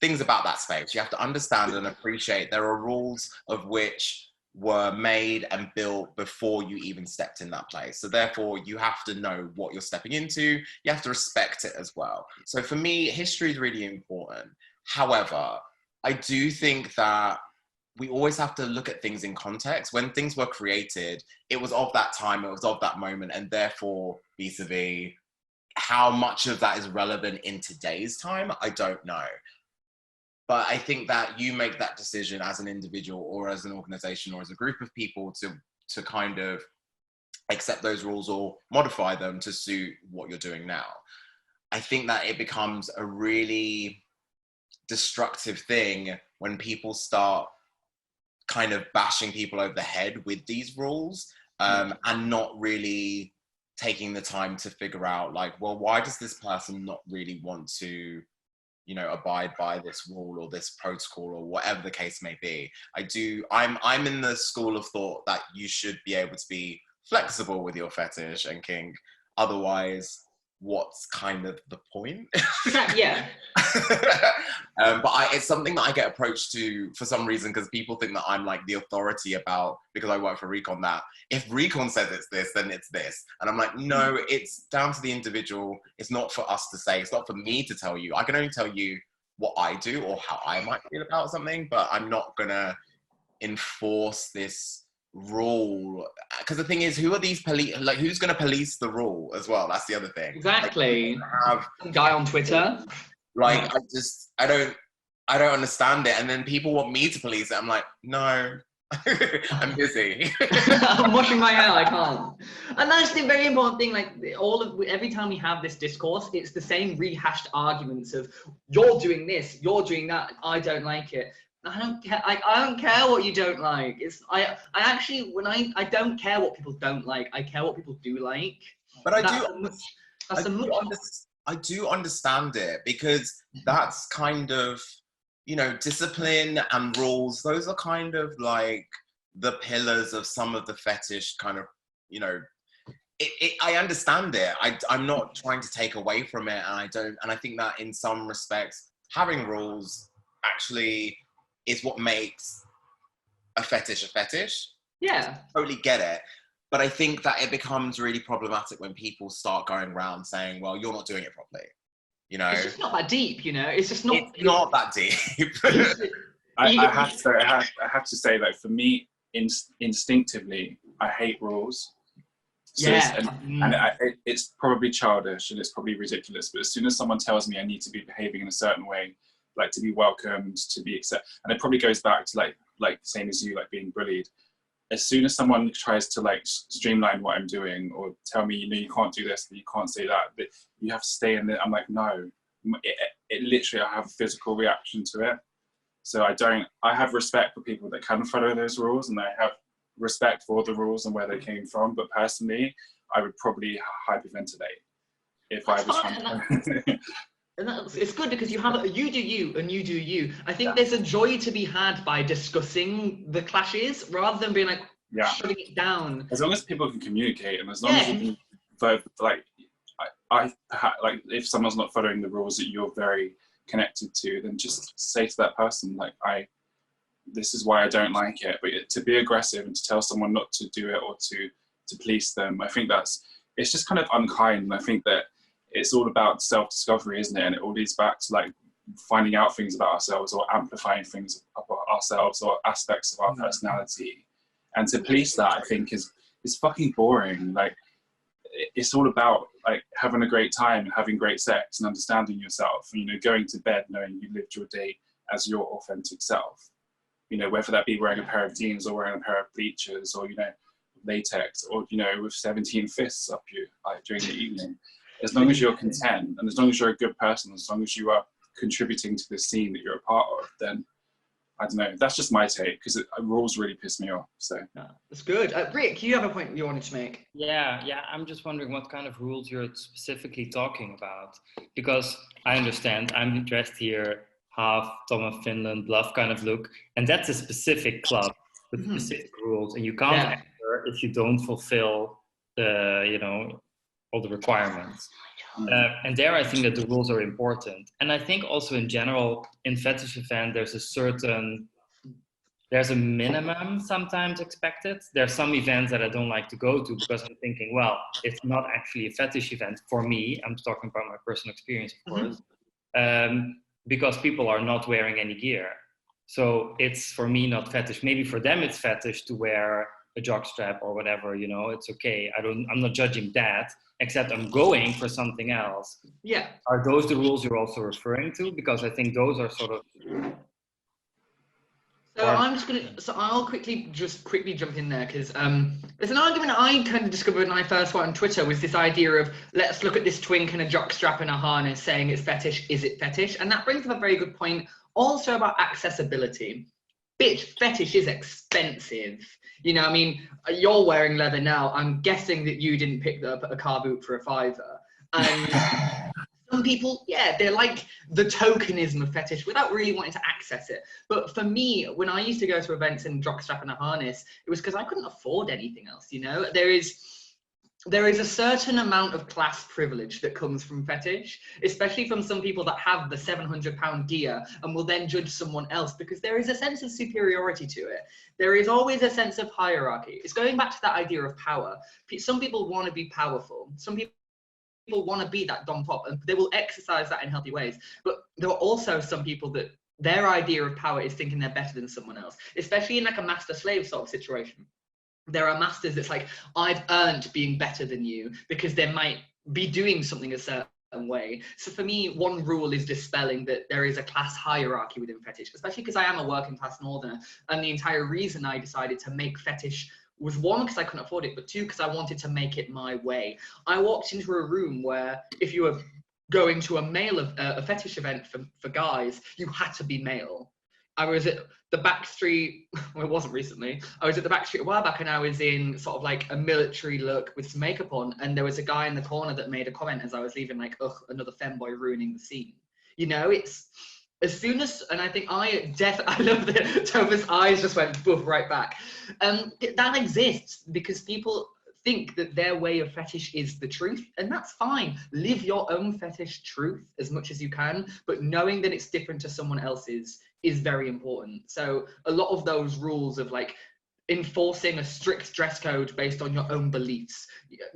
things about that space. You have to understand and appreciate there are rules of which were made and built before you even stepped in that place. So therefore, you have to know what you're stepping into. You have to respect it as well. So for me, history is really important. However, I do think that we always have to look at things in context. When things were created, it was of that time, it was of that moment, and therefore, vis-a-vis, how much of that is relevant in today's time, I don't know. But I think that you make that decision as an individual or as an organization or as a group of people to kind of accept those rules or modify them to suit what you're doing now. I think that it becomes a really destructive thing when people start kind of bashing people over the head with these rules, and not really taking the time to figure out, like, well, why does this person not really want to, you know, abide by this rule or this protocol or whatever the case may be. I'm in the school of thought that you should be able to be flexible with your fetish and kink. Otherwise, what's kind of the point? Yeah. But it's something that I get approached to for some reason, because people think that I'm like the authority about, because I work for Recon, that if Recon says it's this, then it's this. And I'm like, no, it's down to the individual. It's not for us to say. It's not for me to tell you. I can only tell you what I do or how I might feel about something, but I'm not gonna enforce this rule, because the thing is, who are these police, like who's going to police the rule as well? That's the other thing. Exactly. Like, have some guy on Twitter. like I don't understand it, and then people want me to police it. I'm like, no. I'm busy. I'm washing my hair, I can't. And that's the very important thing, like every time we have this discourse, it's the same rehashed arguments of you're doing this, you're doing that, I don't like it. I don't care. I don't care what you don't like. I actually, when I don't care what people don't like. I care what people do like. But I do understand it, because that's kind of, you know, discipline and rules. Those are kind of like the pillars of some of the fetish kind of, you know. I understand it. I'm not trying to take away from it, and I think that in some respects, having rules actually is what makes a fetish a fetish. Yeah. I totally get it. But I think that it becomes really problematic when people start going around saying, well, you're not doing it properly. You know? It's just not that deep, you know? It's just not... It's not that deep. I have to say, like, for me, instinctively, I hate rules. So it's probably childish and it's probably ridiculous, but as soon as someone tells me I need to be behaving in a certain way, like to be welcomed, to be accepted, and it probably goes back to like same as you, like being bullied. As soon as someone tries to like streamline what I'm doing or tell me, you know, you can't do this, you can't say that, you have to stay in there, I'm like, no. It literally, I have a physical reaction to it. So I have respect for people that can follow those rules, and I have respect for the rules and where they came from. But personally, I would probably hyperventilate if I was trying to. And it's good because you do you and you do you. I think there's a joy to be had by discussing the clashes rather than being like shutting it down. As long as people can communicate, and as long as you can vote, like like if someone's not following the rules that you're very connected to, then just say to that person, like, this is why I don't like it. But to be aggressive and to tell someone not to do it or to police them, I think it's just kind of unkind. And I think that it's all about self-discovery, isn't it? And it all leads back to like finding out things about ourselves or amplifying things about ourselves or aspects of our personality. And to police that, I think is fucking boring. Like, it's all about like having a great time and having great sex and understanding yourself, and, you know, going to bed knowing you lived your day as your authentic self. You know, whether that be wearing a pair of jeans or wearing a pair of bleachers or, you know, latex or, you know, with 17 fists up you like during the evening. As long as you're content and as long as you're a good person, as long as you are contributing to the scene that you're a part of, then I don't know. That's just my take, because rules really piss me off. So that's good. Rick, you have a point you wanted to make? Yeah. I'm just wondering what kind of rules you're specifically talking about, because I understand I'm dressed here half Tom of Finland bluff kind of look, and that's a specific club with specific rules, and you can't enter if you don't fulfill the, you know, all the requirements. And there I think that the rules are important. And I think also in general, in fetish event, there's a minimum sometimes expected. There are some events that I don't like to go to because I'm thinking, well, it's not actually a fetish event for me. I'm talking about my personal experience, of course, because people are not wearing any gear. So it's, for me, not fetish. Maybe for them it's fetish to wear a jockstrap or whatever, you know, it's okay. I'm not judging that, except I'm going for something else. Yeah. Are those the rules you're also referring to? Because I think those are sort of... So I'll quickly jump in there, because there's an argument I kind of discovered when I first went on Twitter, was this idea of, let's look at this twink and a jockstrap and a harness saying it's fetish, is it fetish? And that brings up a very good point also about accessibility. Bitch, fetish is expensive. You know, I mean, you're wearing leather now. I'm guessing that you didn't pick up a car boot for a £5. And some people, they're like the tokenism of fetish without really wanting to access it. But for me, when I used to go to events in jockstrap and a harness, it was because I couldn't afford anything else, you know? there is a certain amount of class privilege that comes from fetish, especially from some people that have the £700 gear and will then judge someone else, because there is a sense of superiority to it. There is always a sense of hierarchy. It's going back to that idea of power. Some people want to be powerful. Some people want to be that dom top, and they will exercise that in healthy ways. But there are also some people that their idea of power is thinking they're better than someone else, especially in like a master-slave sort of situation. There are masters that's like, I've earned being better than you, because they might be doing something a certain way. So for me, one rule is dispelling that there is a class hierarchy within fetish, especially because I am a working class northerner. And the entire reason I decided to make fetish was, one, because I couldn't afford it, but two, because I wanted to make it my way. I walked into a room where if you were going to a fetish event for guys, you had to be male. I was at the Backstreet, well, it wasn't recently, I was at the Backstreet a while back, and I was in sort of like a military look with some makeup on, and there was a guy in the corner that made a comment as I was leaving, like, ugh, another femboy ruining the scene. You know, it's, as soon as, and I think I love that Topher's eyes just went boof right back. That exists because people think that their way of fetish is the truth, and that's fine. Live your own fetish truth as much as you can, but knowing that it's different to someone else's is very important. So a lot of those rules of like enforcing a strict dress code based on your own beliefs,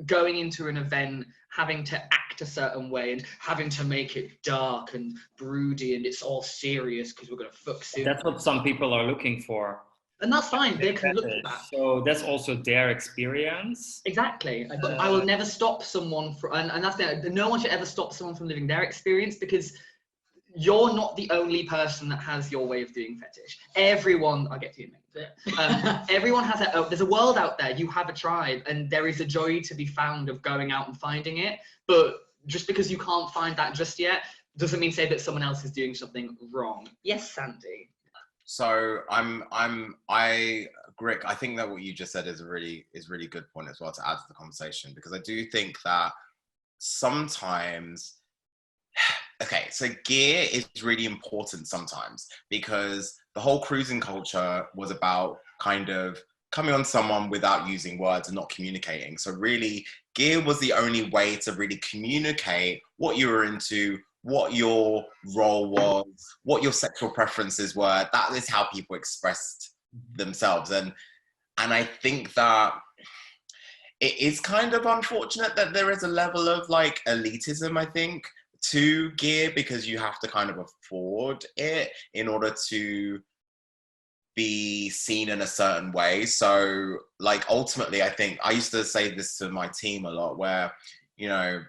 going into an event, having to act a certain way and having to make it dark and broody and it's all serious because we're going to fuck soon. That's what some people are looking for. And that's fine, they can look for that. So that's also their experience. Exactly, but I will never stop someone from, and that's the, no one should ever stop someone from living their experience, because you're not the only person that has your way of doing fetish. Everyone, I'll get to you in a minute. Everyone has a, there's a world out there, you have a tribe, and there is a joy to be found of going out and finding it. But just because you can't find that just yet, doesn't mean to say that someone else is doing something wrong. Yes, Sandy. So Grick, I think that what you just said is a really good point as well to add to the conversation, because I do think that sometimes, okay, so gear is really important sometimes, because the whole cruising culture was about kind of coming on someone without using words and not communicating. So really, gear was the only way to really communicate what you were into, what your role was, what your sexual preferences were. That is how people expressed themselves. And I think that it is kind of unfortunate that there is a level of like elitism, I think, to gear, because you have to kind of afford it in order to be seen in a certain way. So like ultimately, I think I used to say this to my team a lot, where, you know,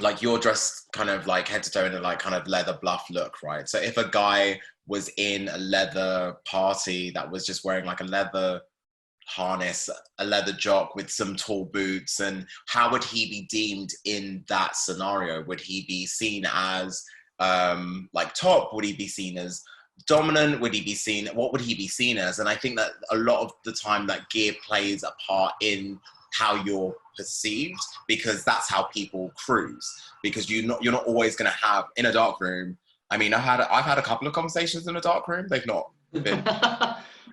like you're dressed kind of like head to toe in a like kind of leather bluff look, right? So if a guy was in a leather party that was just wearing like a leather harness, a leather jock with some tall boots, and how would he be deemed in that scenario? Would he be seen as like top? Would he be seen as dominant? Would he be seen, what would he be seen as? And I think that a lot of the time that gear plays a part in how you're perceived, because that's how people cruise, because you're not always going to have in a dark room. I mean, I've had a couple of conversations in a dark room. They've not been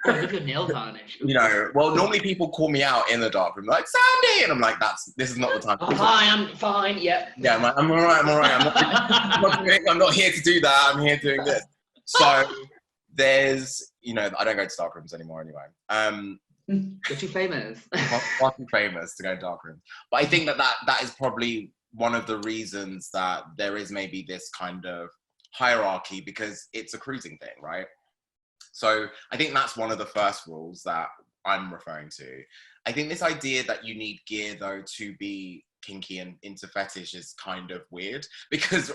Well, look at nail varnish. you know, well, normally people call me out in the dark room, like, Sandy! And I'm like, this is not the time. Oh, hi, I'm fine, yep. Yeah, I'm all right. I'm not here to do that. I'm here doing this. So there's, you know, I don't go to dark rooms anymore anyway. You're too famous. Far too famous to go to dark rooms. But I think that is probably one of the reasons that there is maybe this kind of hierarchy, because it's a cruising thing, right? So I think that's one of the first rules that I'm referring to. I think this idea that you need gear, though, to be kinky and into fetish is kind of weird, because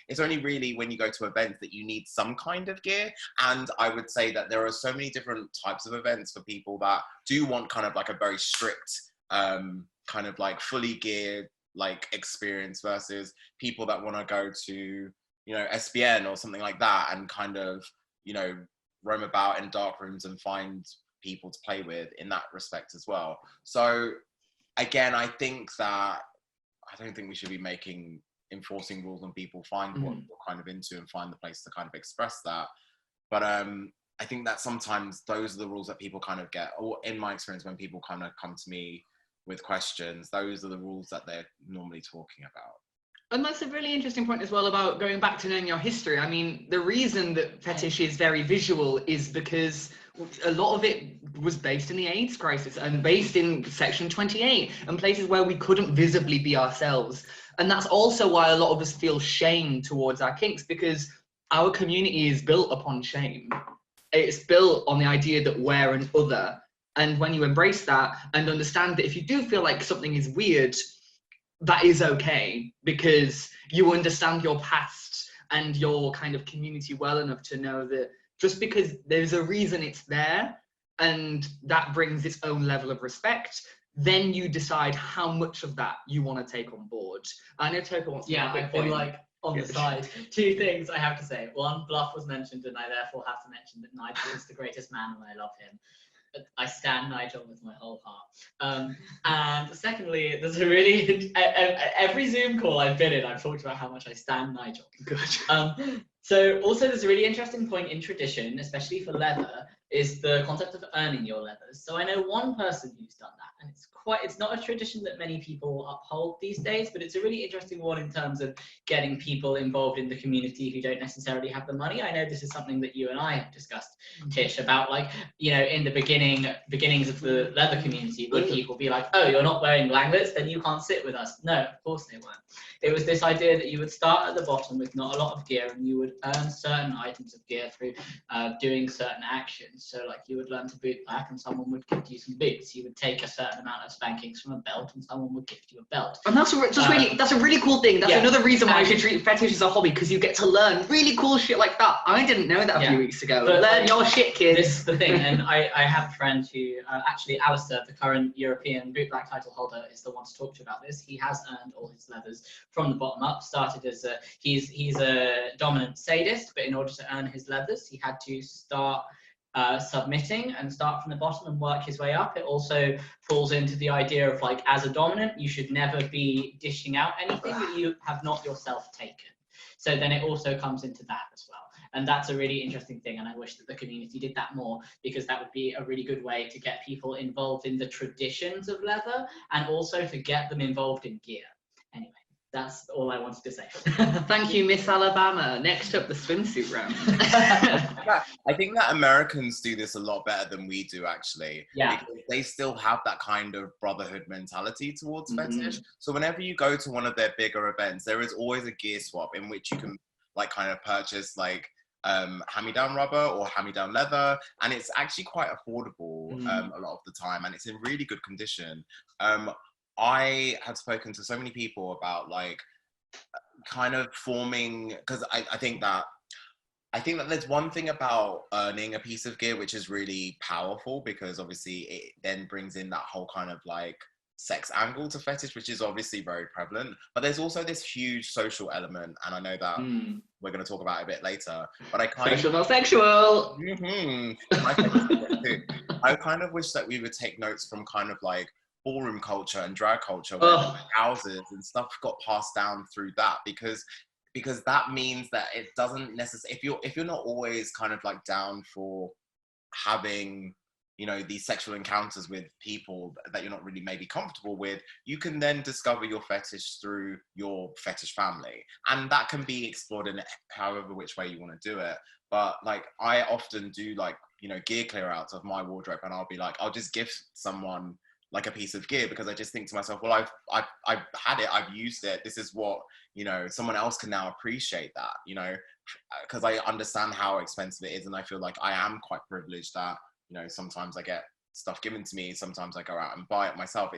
it's only really when you go to events that you need some kind of gear. And I would say that there are so many different types of events for people that do want kind of like a very strict, kind of like fully geared like experience, versus people that want to go to, you know, SBN or something like that and kind of, you know, roam about in dark rooms and find people to play with in that respect as well. So again, I think that I don't think we should be enforcing rules on people. Find what you're kind of into and find the place to kind of express that. But I think that sometimes those are the rules that people kind of get, or in my experience, when people kind of come to me with questions. Those are the rules that they're normally talking about. And that's a really interesting point as well about going back to knowing your history. I mean, the reason that fetish is very visual is because a lot of it was based in the AIDS crisis and based in Section 28 and places where we couldn't visibly be ourselves. And that's also why a lot of us feel shame towards our kinks, because our community is built upon shame. It's built on the idea that we're an other. And when you embrace that and understand that if you do feel like something is weird, that is okay, because you understand your past and your kind of community well enough to know that just because there's a reason it's there and that brings its own level of respect, then you decide how much of that you want to take on board. I know Toka wants to Yeah, make a I quick feel point. like on the side, two things I have to say. One, Bluff was mentioned, and I therefore have to mention that Nigel is the greatest man and I love him. I stand Nigel with my whole heart. And secondly, there's a really every Zoom call I've been in, I've talked about how much I stand Nigel. Good. So also there's a really interesting point in tradition, especially for leather, is the concept of earning your leathers. So I know one person who's done that, and it's not a tradition that many people uphold these days, but it's a really interesting one in terms of getting people involved in the community who don't necessarily have the money. I know this is something that you and I have discussed, Tish, about like, you know, in the beginnings of the leather community, would people be like, oh, you're not wearing langlets, then you can't sit with us? No, of course they weren't. It was this idea that you would start at the bottom with not a lot of gear, and you would earn certain items of gear through doing certain actions. So like you would learn to boot black and someone would gift you some boots. You would take a certain amount of spankings from a belt and someone would gift you a belt. And that's a really cool thing. That's another reason why you should treat fetish as a hobby, because you get to learn really cool shit like that. I didn't know that a few weeks ago. But learn your shit, kids. This is the thing, and I have a friend who, actually Alistair, the current European boot black title holder, is the one to talk to about this. He has earned all his leathers from the bottom up. Started as he's a dominant sadist, but in order to earn his leathers, he had to start submitting and start from the bottom and work his way up. It also falls into the idea of like, as a dominant, you should never be dishing out anything that you have not yourself taken. So then it also comes into that as well. And that's a really interesting thing. And I wish that the community did that more, because that would be a really good way to get people involved in the traditions of leather and also to get them involved in gear. Anyway, that's all I wanted to say. Thank you, Miss Alabama. Next up, the swimsuit round. I think that Americans do this a lot better than we do, actually. Yeah. Because they still have that kind of brotherhood mentality towards fetish. So whenever you go to one of their bigger events, there is always a gear swap in which you can like kind of purchase like hand-me-down rubber or hand-me-down leather, and it's actually quite affordable a lot of the time, and it's in really good condition. I have spoken to so many people about like kind of forming, because I think that there's one thing about earning a piece of gear which is really powerful, because obviously it then brings in that whole kind of like sex angle to fetish, which is obviously very prevalent, but there's also this huge social element, and I know that we're going to talk about it a bit later, but I kind Social, not sexual. I kind of wish that we would take notes from kind of like ballroom culture and drag culture, where houses and stuff got passed down through that, because that means that it doesn't necessarily, if you're not always kind of like down for having, you know, these sexual encounters with people that you're not really maybe comfortable with, you can then discover your fetish through your fetish family, and that can be explored in however which way you want to do it. But like I often do like, you know, gear clear outs of my wardrobe, and I'll be like, I'll just gift someone like a piece of gear, because I just think to myself, well, I've had it, I've used it, this is what, you know, someone else can now appreciate that, you know, because I understand how expensive it is, and I feel like I am quite privileged that, you know, sometimes I get stuff given to me, sometimes I go out and buy it myself.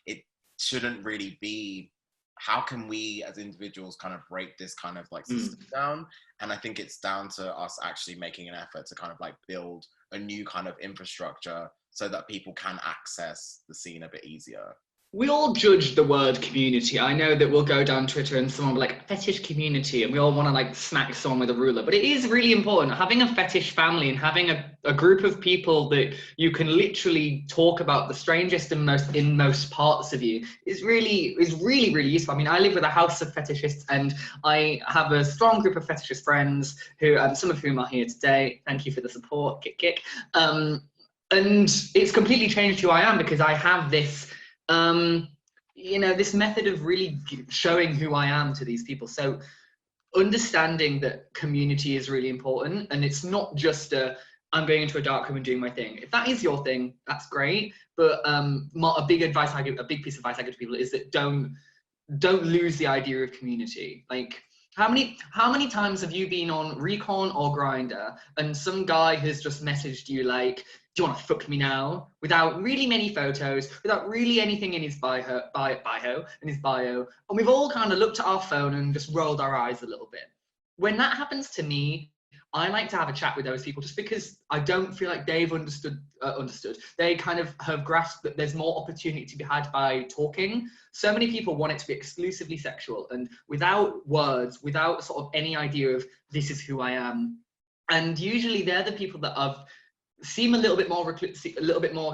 It shouldn't really be, how can we as individuals kind of break this kind of like system down? And I think it's down to us actually making an effort to kind of like build a new kind of infrastructure so that people can access the scene a bit easier. We all judge the word community. I know that we'll go down Twitter and someone will be like, fetish community, and we all want to like smack someone with a ruler. But it is really important. Having a fetish family and having a group of people that you can literally talk about the strangest and most inmost parts of you is really useful. I mean, I live with a house of fetishists, and I have a strong group of fetishist friends who, some of whom are here today. Thank you for the support, kick. And it's completely changed who I am, because I have this you know, this method of really showing who I am to these people. So understanding that community is really important, and it's not just I'm going into a dark room and doing my thing. If that is your thing, that's great. But a big piece of advice I give to people is that don't lose the idea of community. Like, how many times have you been on Recon or Grinder and some guy has just messaged you like, do you want to fuck me now? Without really many photos, without really anything in his bio, and we've all kind of looked at our phone and just rolled our eyes a little bit. When that happens to me, I like to have a chat with those people, just because I don't feel like they've understood. They kind of have grasped that there's more opportunity to be had by talking. So many people want it to be exclusively sexual, and without words, without sort of any idea of this is who I am. And usually they're the people that seem a little bit more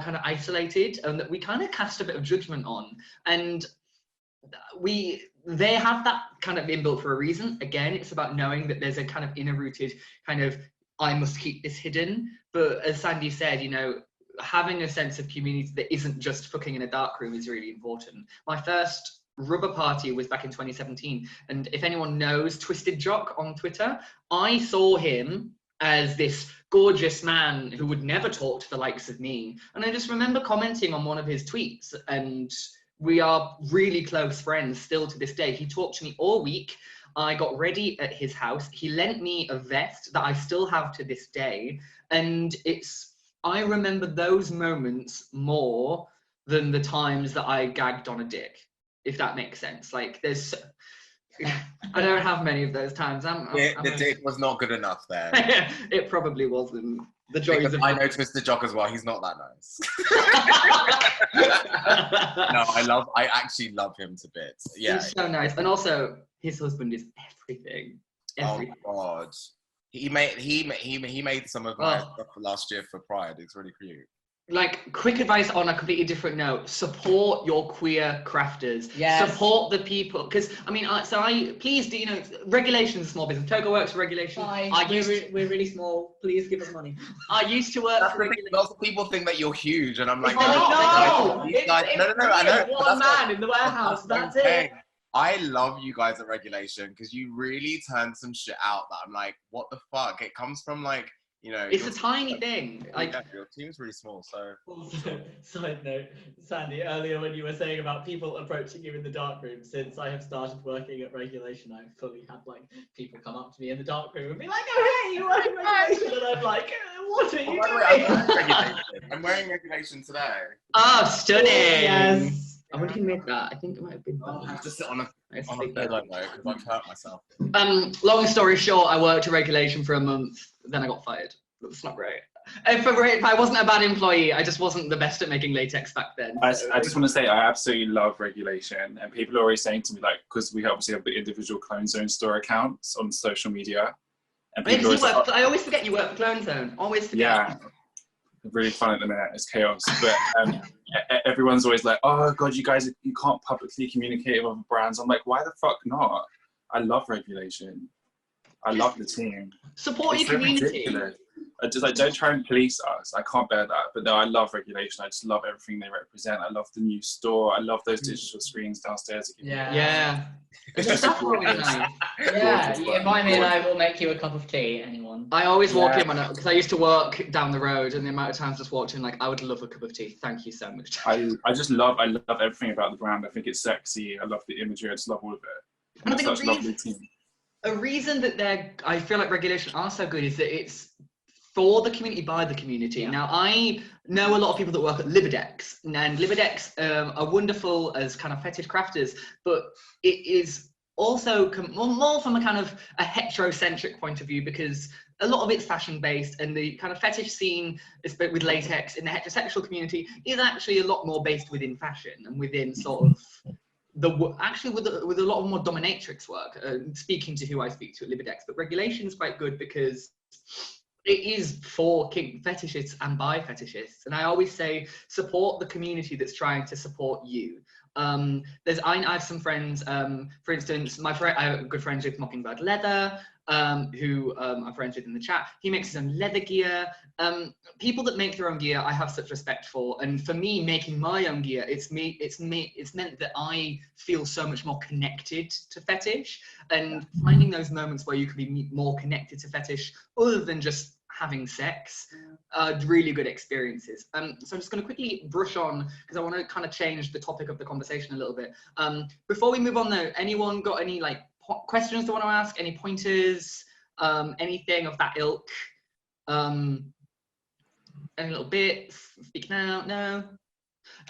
kind of isolated, and that we kind of cast a bit of judgment on. And they have that kind of inbuilt for a reason. Again, it's about knowing that there's a kind of inner rooted kind of, I must keep this hidden. But as Sandy said, you know, having a sense of community that isn't just fucking in a dark room is really important. My first rubber party was back in 2017. And if anyone knows Twisted Jock on Twitter, I saw him as this gorgeous man who would never talk to the likes of me. And I just remember commenting on one of his tweets, and we are really close friends still to this day. He talked to me all week. I got ready at his house. He lent me a vest that I still have to this day. And I remember those moments more than the times that I gagged on a dick, if that makes sense. Like, I don't have many of those times. The dick was not good enough there. It probably wasn't. The joys of I know Twisted Jock as well. He's not that nice. No, I actually love him to bits. Yeah, he's so nice, and also his husband is everything. Oh my god, he made some of my stuff last year for Pride. It's really cute. Like, quick advice on a completely different note: support your queer crafters. Yes. Support the people, because I mean, please do, you know, regulations, small business. Togo works for regulation. We're really small. Please give us money. I used to work for regulation. Lots of people think that you're huge, and I'm like, No. I know. One man in the warehouse. That's it. I love you guys at regulation, because you really turn some shit out that I'm like, what the fuck? It comes from, like, you know, it's a tiny thing. Like, your team's really small, so. Also, side note, Sandy, earlier when you were saying about people approaching you in the dark room, since I have started working at regulation, I've fully had like people come up to me in the dark room and be like, "Oh hey, you work at regulation," and I'm like, "What are you doing?" I'm wearing regulation today. Oh, stunning! Yes. I wonder who made that. I think it might have been. Just sit on a bed, I know, because I've hurt myself. Long story short, I worked at regulation for a month, then I got fired. That's not great. If I wasn't a bad employee, I just wasn't the best at making latex back then. I just want to say I absolutely love regulation, and people are always saying to me, like, because we obviously have the individual Clone Zone store accounts on social media, and people I always forget you work for Clone Zone. Always forget. Yeah, really fun at the minute. It's chaos, but everyone's always like, "Oh God, you guys, you can't publicly communicate with other brands." I'm like, why the fuck not? I love regulation. I love the team. Support your community. Ridiculous. I don't try and police us. I can't bear that. But no, I love regulation. I just love everything they represent. I love the new store. I love those digital screens downstairs. Yeah. It's just really nice. Yeah, you invite me and I will make you a cup of tea, anyone. I always walk in because I used to work down the road, and the amount of times just walked in, like, I would love a cup of tea. Thank you so much. I love everything about the brand. I think it's sexy. I love the imagery. I just love all of it. And I think such a lovely team. A reason that I feel like regulation are so good is that it's for the community, by the community. Yeah. Now, I know a lot of people that work at Libidex, and Libidex are wonderful as kind of fetish crafters, but it is also more from a kind of a heterocentric point of view, because a lot of it's fashion based, and the kind of fetish scene with latex in the heterosexual community is actually a lot more based within fashion and within sort of with a lot of more dominatrix work, speaking to who I speak to at Libidex. But regulation is quite good because it is for kink fetishists and bi fetishists, and I always say support the community that's trying to support you. I have some friends, for instance, I have good friends with Mockingbird Leather. who are friends with in the chat. He makes his own leather gear. People that make their own gear, I have such respect for. And for me, making my own gear, it's meant that I feel so much more connected to fetish, and finding those moments where you can be more connected to fetish other than just having sex, really good experiences. So I'm just going to quickly brush on, because I want to kind of change the topic of the conversation a little bit. Before we move on though, anyone got any like questions they want to ask, any pointers, anything of that ilk? Any little bit, speak now? No?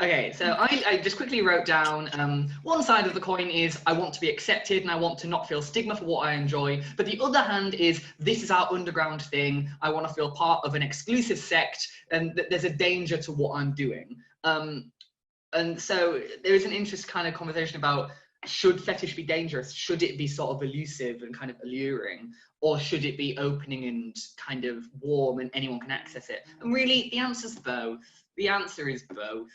Okay, so I just quickly wrote down, one side of the coin is I want to be accepted and I want to not feel stigma for what I enjoy, but the other hand is this is our underground thing, I want to feel part of an exclusive sect, and there's a danger to what I'm doing. And so there is an interesting kind of conversation about, should fetish be dangerous? Should it be sort of elusive and kind of alluring? Or should it be opening and kind of warm and anyone can access it? And really, the answer's both. The answer is both.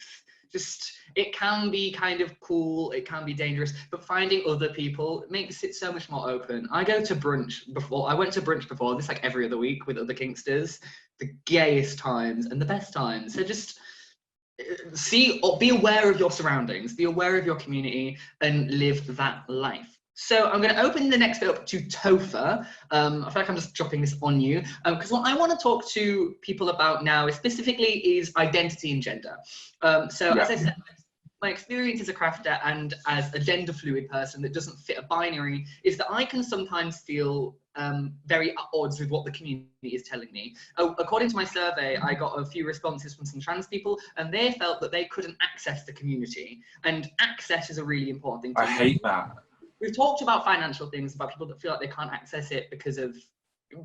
Just, it can be kind of cool, it can be dangerous, but finding other people makes it so much more open. I went to brunch before, this like every other week with other Kinksters, the gayest times and the best times. So just be aware of your surroundings, be aware of your community, and live that life. So I'm going to open the next bit up to Topher. I feel like I'm just dropping this on you, because what I want to talk to people about now specifically is identity and gender. As I said, my experience as a crafter and as a gender fluid person that doesn't fit a binary is that I can sometimes feel very at odds with what the community is telling me. According to my survey, I got a few responses from some trans people, and they felt that they couldn't access the community. And access is a really important thing. I hate that. We've talked about financial things, about people that feel like they can't access it because of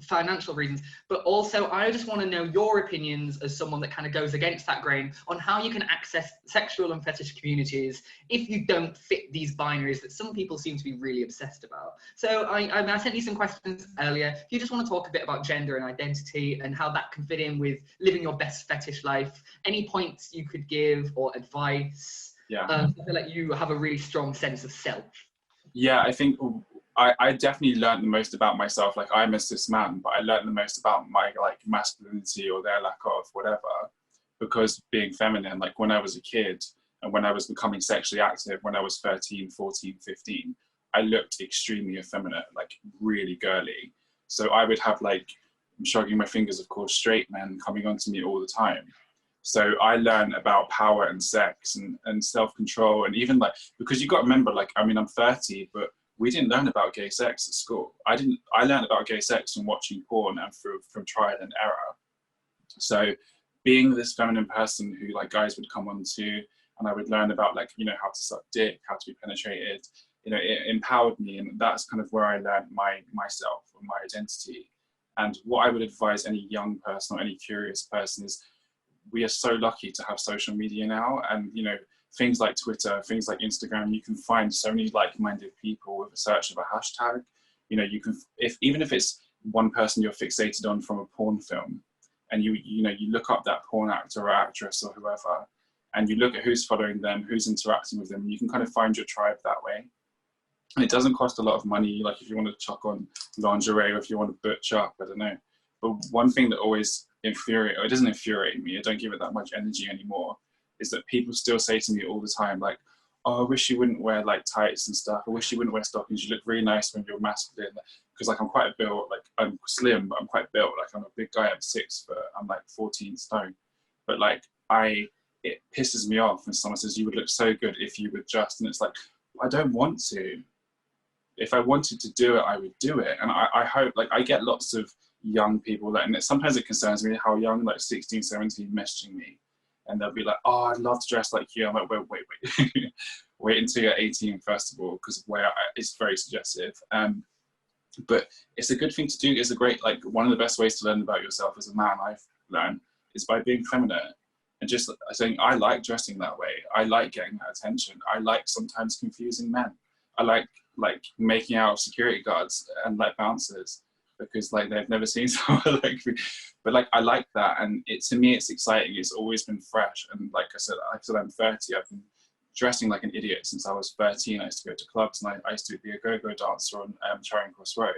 financial reasons, but also I just want to know your opinions as someone that kind of goes against that grain on how you can access sexual and fetish communities if you don't fit these binaries that some people seem to be really obsessed about. So I sent you some questions earlier. If you just want to talk a bit about gender and identity and how that can fit in with living your best fetish life, any points you could give or advice? I feel like you have a really strong sense of self. Yeah, I think I definitely learned the most about myself. Like, I'm a cis man, but I learned the most about my like masculinity or their lack of whatever, because being feminine, like when I was a kid and when I was becoming sexually active, when I was 13, 14, 15, I looked extremely effeminate, like really girly. So I would have, like, I'm shrugging my fingers, of course, straight men coming onto me all the time. So I learned about power and sex and self-control, and even like, because you got to remember, like, I mean, I'm 30, but we didn't learn about gay sex at school. I learned about gay sex from watching porn and from trial and error. So being this feminine person who like guys would come on to, and I would learn about, like, you know, how to suck dick, how to be penetrated, you know, it empowered me. And that's kind of where I learned myself and my identity. And what I would advise any young person or any curious person is, we are so lucky to have social media now, and you know, things like Twitter, things like Instagram, you can find so many like-minded people with a search of a hashtag. You know, you can, even if it's one person you're fixated on from a porn film, and you look up that porn actor or actress or whoever, and you look at who's following them, who's interacting with them, you can kind of find your tribe that way. And it doesn't cost a lot of money, like if you want to chuck on lingerie or if you want to butch up, I don't know. But one thing that always it doesn't infuriate me, I don't give it that much energy anymore, is that people still say to me all the time, like, oh, I wish you wouldn't wear like tights and stuff, I wish you wouldn't wear stockings, you look really nice when you're masculine. Because like, I'm quite built, like I'm slim, but I'm quite built, like I'm a big guy, I'm 6 foot, I'm like 14 stone. But like, it pisses me off when someone says, you would look so good if you would just, and it's like, I don't want to. If I wanted to do it, I would do it. And I hope, like, I get lots of young people that, and sometimes it concerns me how young, like 16, 17, messaging me, and they'll be like, oh, I'd love to dress like you. I'm like, wait. Wait until you're 18, first of all, because it's very suggestive. But it's a good thing to do. It's a great, like, one of the best ways to learn about yourself as a man, I've learned, is by being feminine. And just saying, I like dressing that way. I like getting that attention. I like sometimes confusing men. I like making out security guards and like bouncers, because like they've never seen someone like me. But like, I like that, and to me it's exciting. It's always been fresh, and like I said, I'm 30. I've been dressing like an idiot since I was 13. I used to go to clubs, and I used to be a go-go dancer on Charing Cross Road.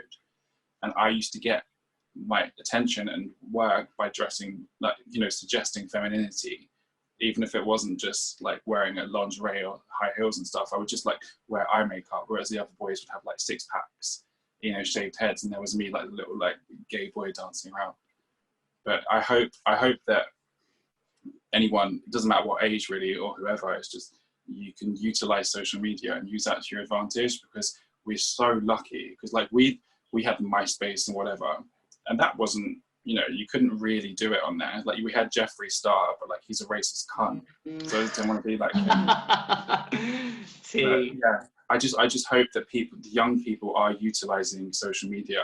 And I used to get my attention and work by dressing, like, you know, suggesting femininity, even if it wasn't just like wearing a lingerie or high heels and stuff. I would just like wear eye makeup, whereas the other boys would have like 6-packs, you know, shaved heads, and there was me like the little like gay boy dancing around. But I hope that anyone, it doesn't matter what age really or whoever, it's just you can utilize social media and use that to your advantage, because we're so lucky, because like we had MySpace and whatever, and that wasn't, you know, you couldn't really do it on there. Like we had Jeffree Star, but like he's a racist cunt, so I just didn't want to be like him. But, yeah, I just hope that people, the young people, are utilizing social media.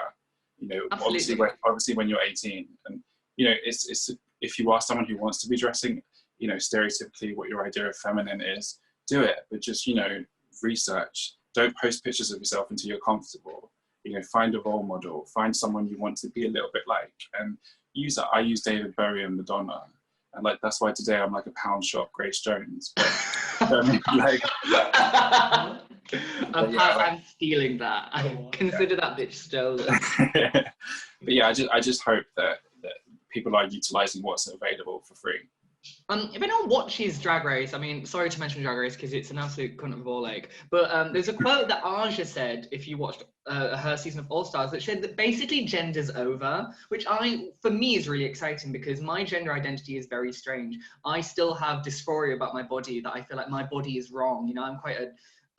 You know, obviously when you're 18, and you know, it's if you are someone who wants to be dressing, you know, stereotypically what your idea of feminine is, do it, but just, you know, research. Don't post pictures of yourself until you're comfortable. You know, find a role model, find someone you want to be a little bit like, and use that. I use David Bowie and Madonna, and like that's why today I'm like a pound shop Grace Jones. But like, I'm stealing that. I consider that bitch stolen. But yeah, I just hope that people are utilizing what's available for free. If anyone watches Drag Race, I mean, sorry to mention Drag Race because it's an absolute cunt of a ball ache, but there's a quote that Aja said, if you watched her season of All Stars, that said that basically gender's over, which for me is really exciting, because my gender identity is very strange. I still have dysphoria about my body, that I feel like my body is wrong. You know, I'm quite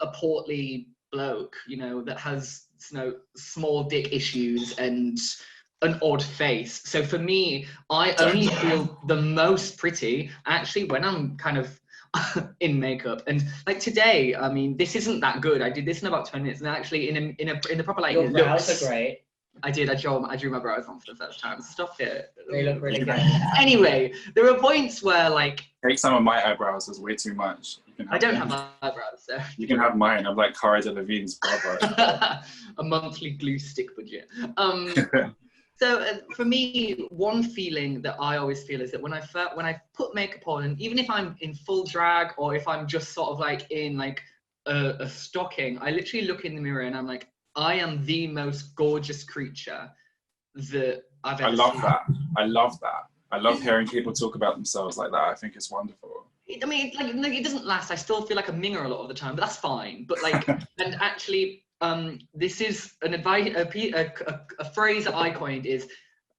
a portly bloke, you know, that has, you know, small dick issues and an odd face. So for me, I only feel the most pretty actually when I'm kind of in makeup. And like today, I mean, this isn't that good. I did this in about 20 minutes, and actually in the proper like Your brows looks, are great. I drew my brows on for the first time. Stop it. They look really good. Anyway, there are points where like Take some of my eyebrows, is way too much. I don't have eyebrows, so you can have mine. I'm like Cara Delevingne's brother. a monthly glue stick budget. So for me, one feeling that I always feel is that when I put makeup on, and even if I'm in full drag or if I'm just sort of like in like a stocking, I literally look in the mirror and I'm like, I am the most gorgeous creature that I've ever seen. I love that. I love hearing people talk about themselves like that. I think it's wonderful. I mean, like it doesn't last. I still feel like a minger a lot of the time, but that's fine. But like, and actually, this is an advice, a phrase that I coined is,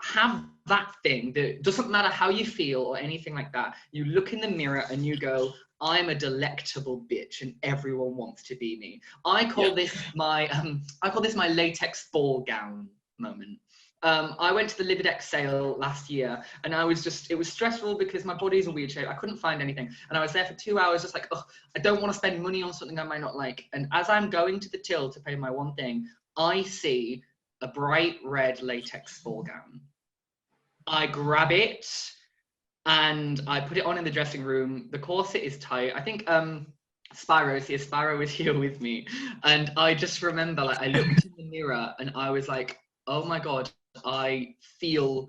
have that thing that doesn't matter how you feel or anything like that. You look in the mirror and you go, I'm a delectable bitch and everyone wants to be me. I call this my latex ball gown moment. I went to the Lividex sale last year and it was stressful because my body's a weird shape. I couldn't find anything. And I was there for 2 hours just like, oh, I don't want to spend money on something I might not like. And as I'm going to the till to pay my one thing, I see a bright red latex ball gown. I grab it and I put it on in the dressing room. The corset is tight. I think Spyro is here with me. And I just remember, like, I looked in the mirror and I was like, oh my God, I feel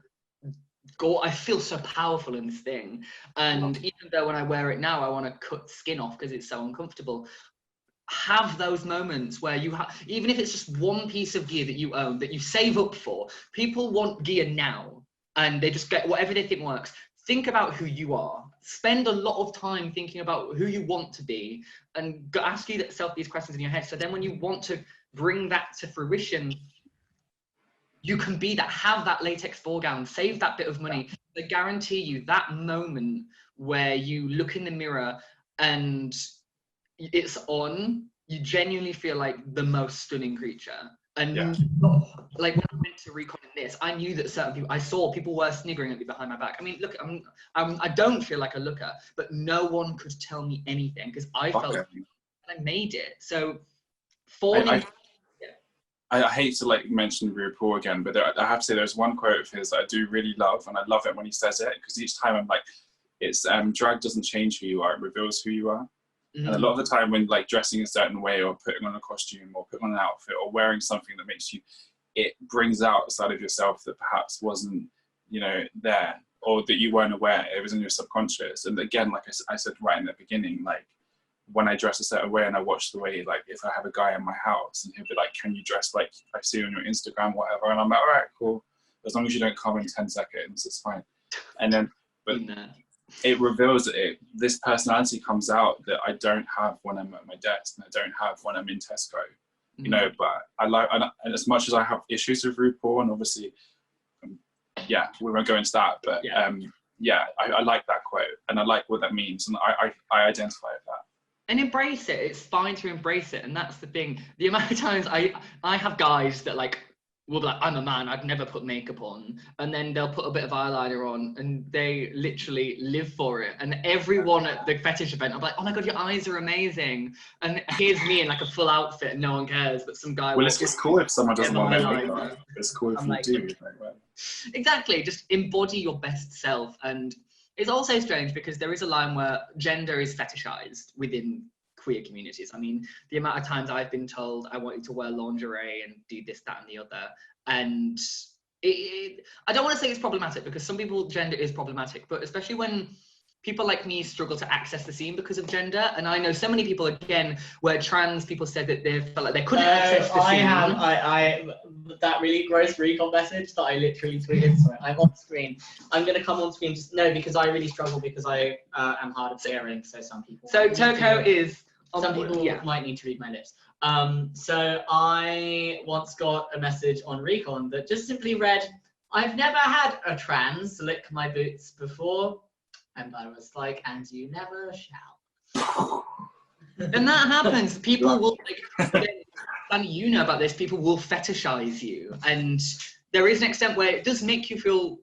so powerful in this thing. And even though when I wear it now, I want to cut skin off because it's so uncomfortable. Have those moments where you have, even if it's just one piece of gear that you own, that you save up for. People want gear now and they just get whatever they think works. Think about who you are. Spend a lot of time thinking about who you want to be and ask yourself these questions in your head. So then when you want to bring that to fruition, you can be that, have that latex ball gown, save that bit of money. I guarantee you that moment where you look in the mirror and it's on, you genuinely feel like the most stunning creature. And like when I went to recon in this, I knew that certain people, I saw people were sniggering at me behind my back. I mean, look, I don't feel like a looker, but no one could tell me anything because I felt like I made it. So I hate to like mention RuPaul again, but I have to say there's one quote of his that I do really love, and I love it when he says it because each time I'm like, it's drag doesn't change who you are, it reveals who you are. Mm-hmm. And a lot of the time when like dressing a certain way or putting on a costume or putting on an outfit or wearing something that makes you, it brings out a side of yourself that perhaps wasn't, you know, there, or that you weren't aware, it was in your subconscious. And again, like I said right in the beginning, like when I dress a certain way, and I watch the way, like, if I have a guy in my house and he'll be like, can you dress like I see on your Instagram, whatever, and I'm like, all right, cool, as long as you don't come in 10 seconds, it's fine. And then, but it reveals that this personality comes out that I don't have when I'm at my desk, and I don't have when I'm in Tesco, you know. But and as much as I have issues with RuPaul, and obviously, yeah, we won't go into that, but I like that quote, and I like what that means, and I identify with that. And embrace it. It's fine to embrace it, and that's the thing. The amount of times I have guys that like will be like, I'm a man, I'd never put makeup on, and then they'll put a bit of eyeliner on, and they literally live for it. And everyone at the fetish event, I'm like, oh my god, your eyes are amazing. And here's me in like a full outfit, and no one cares, but some guy. Well, it's cool if someone doesn't want their makeup. It's cool if you do. Exactly, just embody your best self. And it's also strange because there is a line where gender is fetishized within queer communities. I mean, the amount of times I've been told I want you to wear lingerie and do this, that, and the other. And I don't want to say it's problematic, because some people, gender is problematic, but especially when people like me struggle to access the scene because of gender. And I know so many people, again, where trans people said that they felt like they couldn't access the scene. I that really gross recon message that I literally tweeted. Sorry, I'm on screen. I'm gonna come on screen. Because I really struggle, because I am hard of hearing. So some people. So Toko is. Some people might need to read my lips. So I once got a message on Recon that just simply read, "I've never had a trans lick my boots before," and I was like, "And you never shall." And that happens. People will like. And you know about this, people will fetishize you, and there is an extent where it does make you feel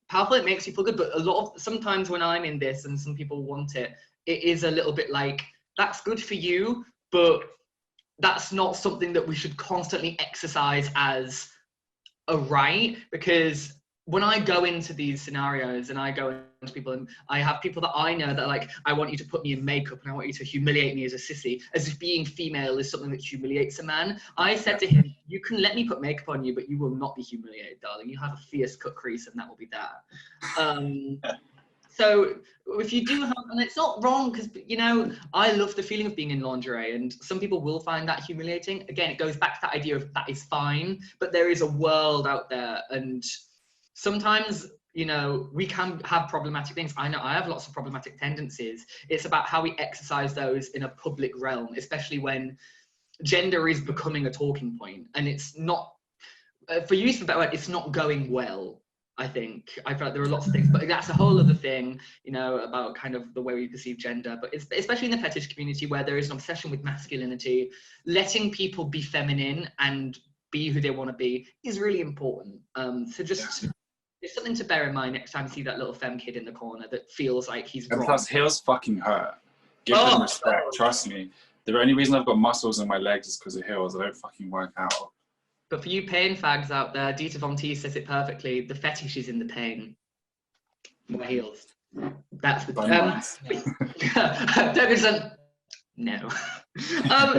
powerful, it makes you feel good, but sometimes when I'm in this and some people want it, it is a little bit like, that's good for you, but that's not something that we should constantly exercise as a right. Because when I go into these scenarios and I go into people, and I have people that I know that are like, I want you to put me in makeup and I want you to humiliate me as a sissy, as if being female is something that humiliates a man. I said to him, you can let me put makeup on you, but you will not be humiliated, darling. You have a fierce cut crease and that will be that. So if you do have, and it's not wrong, because, you know, I love the feeling of being in lingerie, and some people will find that humiliating. Again, it goes back to that idea of that is fine, but there is a world out there, and sometimes, you know, we can have problematic things. I know I have lots of problematic tendencies. It's about how we exercise those in a public realm, especially when gender is becoming a talking point, and it's not, for use of a better word, it's not going well. I think I feel like there are lots of things, but that's a whole other thing, you know, about kind of the way we perceive gender. But it's, especially in the fetish community, where there is an obsession with masculinity, letting people be feminine and be who they want to be is really important. So just it's something to bear in mind next time you see that little femme kid in the corner that feels like he's wrong. And plus, heels fucking hurt. Give them respect. Trust me. The only reason I've got muscles in my legs is because of heels. I don't fucking work out. But for you pain fags out there, Dita Von T says it perfectly. The fetish is in the pain. More heels. That's the Davidson. No.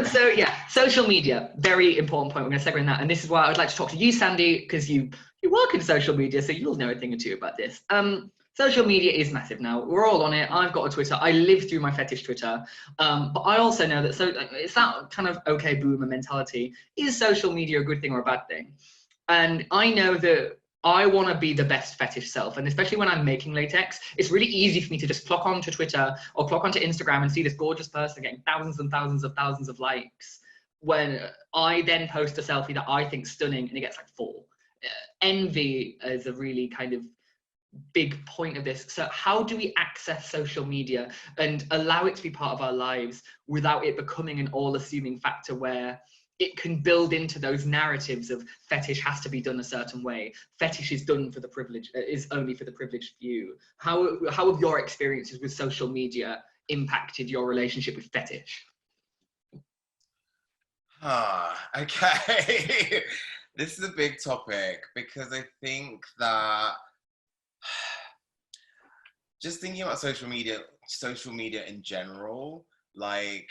So yeah, social media, very important point. We're going to segue in that, and this is why I would like to talk to you, Sandy, because you work in social media, so you'll know a thing or two about this. Social media is massive now. We're all on it. I've got a Twitter. I live through my fetish Twitter. But I also know that, so it's that kind of okay boomer mentality. Is social media a good thing or a bad thing? And I know that I want to be the best fetish self. And especially when I'm making latex, it's really easy for me to just clock onto Twitter or clock onto Instagram and see this gorgeous person getting thousands and thousands of likes, when I then post a selfie that I think stunning and it gets like 4. Envy is a really kind of big point of this. So how do we access social media and allow it to be part of our lives without it becoming an all-assuming factor where it can build into those narratives of fetish has to be done a certain way, fetish is done for the privilege, is only for the privileged few? How have your experiences with social media impacted your relationship with fetish? Okay. This is a big topic, because I think that just thinking about social media in general, like,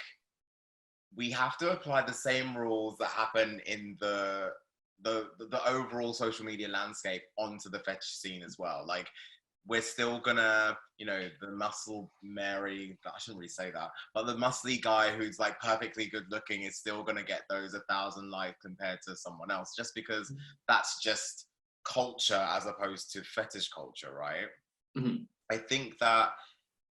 we have to apply the same rules that happen in the overall social media landscape onto the fetish scene as well. Like, we're still gonna, you know, the muscle Mary, I shouldn't really say that, but the muscly guy who's like perfectly good looking is still gonna get those 1,000 likes compared to someone else, just because that's just culture as opposed to fetish culture, right? Mm-hmm. I think that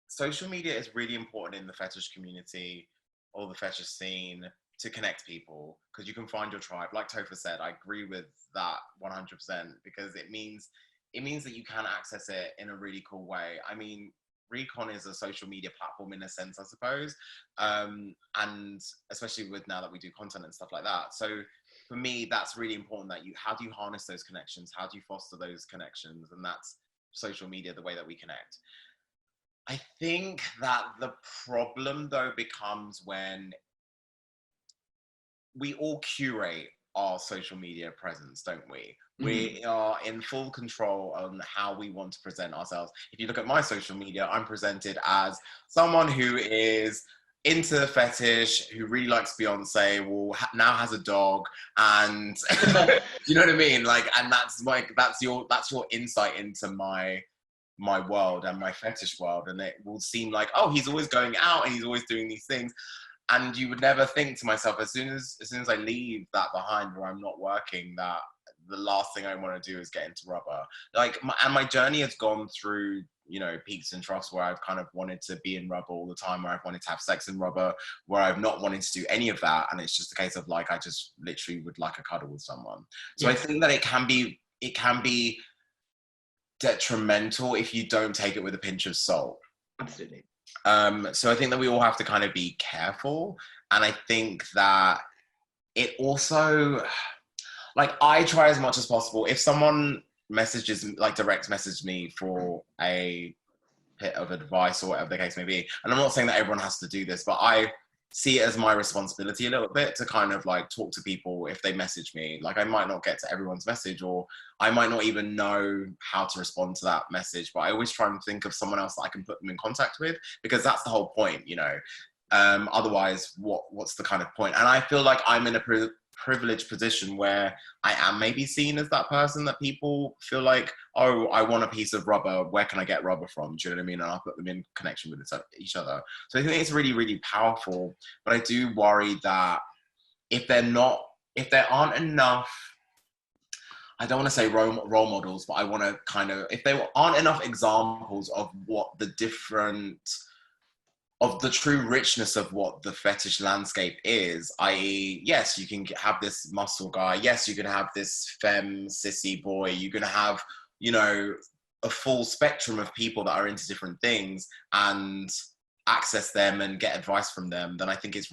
social media is really important in the fetish community or the fetish scene to connect people, because you can find your tribe. Like Topher said, I agree with that 100%, because it means that you can access it in a really cool way. I mean, Recon is a social media platform in a sense, I suppose, and especially with now that we do content and stuff like that. So for me, that's really important, that how do you harness those connections? How do you foster those connections? And that's social media, the way that we connect. I think that the problem though becomes when we all curate our social media presence, don't we? We are in full control on how we want to present ourselves. If you look at my social media, I'm presented as someone who is into fetish, who really likes Beyonce, now has a dog, and you know what I mean? Like, and that's your insight into my world and my fetish world, and it will seem like, oh, he's always going out and he's always doing these things. And you would never think to myself, as soon as I leave that behind, where I'm not working, that the last thing I want to do is get into rubber. Like, my journey has gone through, you know, peaks and troughs, where I've kind of wanted to be in rubber all the time, where I've wanted to have sex in rubber, where I've not wanted to do any of that, and it's just a case of like, I just literally would like a cuddle with someone. So yeah. I think that it can be detrimental if you don't take it with a pinch of salt. Absolutely. So I think that we all have to kind of be careful. And I think that it also, like, I try as much as possible. If someone direct message me for a bit of advice or whatever the case may be, and I'm not saying that everyone has to do this, but I see it as my responsibility a little bit to kind of like talk to people if they message me. Like, I might not get to everyone's message, or I might not even know how to respond to that message, but I always try and think of someone else that I can put them in contact with, because that's the whole point, you know. Otherwise, what's the kind of point? And I feel like I'm in a privileged position where I am maybe seen as that person that people feel like, oh, I want a piece of rubber, where can I get rubber from? Do you know what I mean? And I'll put them in connection with each other. So I think it's really, really powerful. But I do worry that if there aren't enough, I don't want to say role models, but I want to kind of, if there aren't enough examples of what the true richness of what the fetish landscape is, i.e., yes, you can have this muscle guy, yes, you can have this femme sissy boy, you can have, you know, a full spectrum of people that are into different things, and access them and get advice from them, then I think it